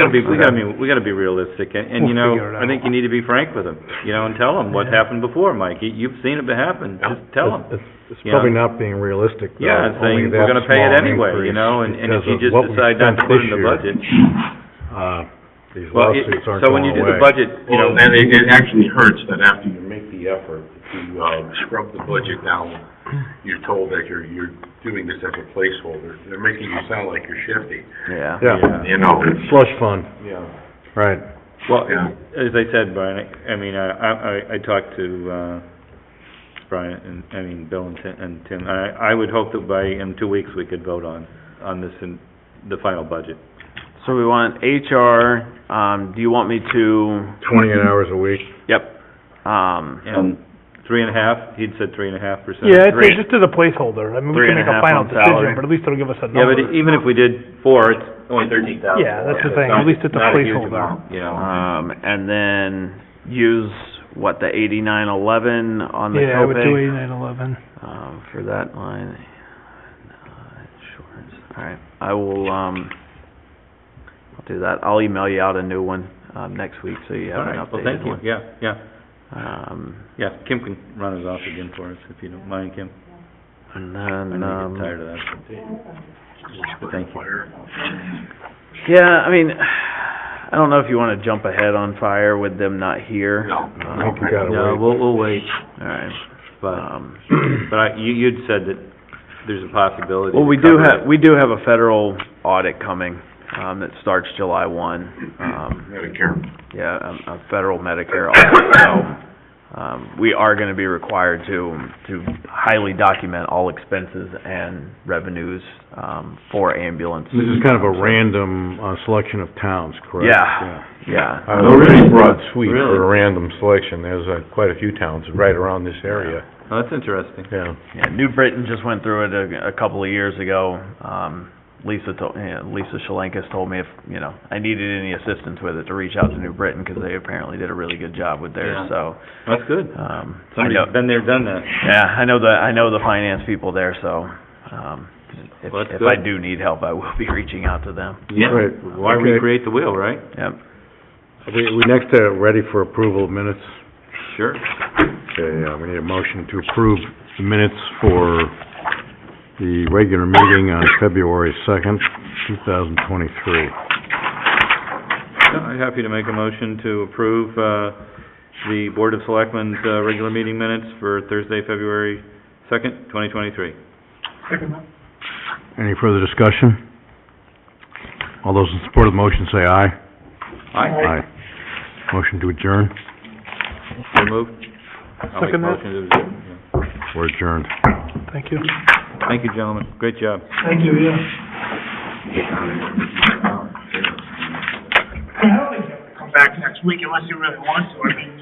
gotta be realistic, and you know, We'll figure it I think you need to be frank with them, you know, and tell them what happened before, Mike. You've seen it happen, just tell them. It's Yeah. probably not being realistic, though. Yeah, it's only saying we're that gonna pay it small anyway, you increase know, and if because you of just what we decide not to spent put it this in the year. budget. These Well, lawsuits aren't so when going you do the away. budget, you know, Well, and it actually hurts that after you make the effort to, scrub the budget down, you're told that you're doing this as a placeholder. They're making you sound like you're shifty, Yeah. Yeah, you know? slush fund, Yeah. right. well, Yeah. as I said, Brian, I mean, I talked to, Brian, Bill and Tim. I would hope that in 2 weeks we could vote on this in the final budget. So we want HR, do you want me to, 28 hours a week. yep, And 3.5, he'd said 3.5%. Yeah, I'd say just as a placeholder. I mean, we can make a 3.5 final on salary. decision, but at least it'll give us a Yeah, number. but even if we did 4, it's only 13,000. Yeah, that's the thing. At least it's a Not huge placeholder. amount, you know. and then use, what, the 8911 on the copay? Yeah, I would do 8911. For that line, insurance, all right, I will, I'll do that. I'll email you out a new one, next week, so you have an All right, well, updated thank you, one. yeah. Yeah, Kim can run it off again for us, if you don't mind, Kim. And I then, know you get tired of that. But thank you. yeah, I mean, I don't know if you wanna jump ahead on fire with them not here. No. I think you gotta No, wait. we'll wait, All right. but you'd said that there's a possibility. Well, to we do cover have, it. we do have a federal audit coming, that starts July 1. Medicare. Yeah, a federal Medicare audit, so, we are gonna be required to highly document all expenses and revenues, for ambulance. This is kind of a random, selection of towns, correct? Yeah. A pretty broad sweep Really? for a random selection. There's, quite a few towns right around this area. Oh, that's interesting. Yeah. Yeah, New Britain just went through it a couple of years ago. Lisa Shalenkas told me if, you know, I needed any assistance with it to reach out to New Britain, because they apparently did a really good job with theirs, Yeah. so. That's good. I Somebody's know, been there, done that. yeah, I know the finance people there, so, if Well, that's I good. do need help, I will be reaching out to them. Yeah. Right. Why Okay. recreate the wheel, right? Yep. We next, ready for approval of minutes. Sure. Okay, we need a motion to approve the minutes for the regular meeting on February 2nd, 2023. I'm happy to make a motion to approve, the Board of Selectmen's, regular meeting minutes for Thursday, February 2nd, 2023. Any further discussion? All those in support of the motion say aye. Aye. Motion to adjourn. So moved. I'll make a Second that. motion to adjourn, yeah. We're adjourned. Thank you. Thank you, gentlemen. Great job. Thank you, yeah. I don't think you have to come back next week unless you really want to. I mean,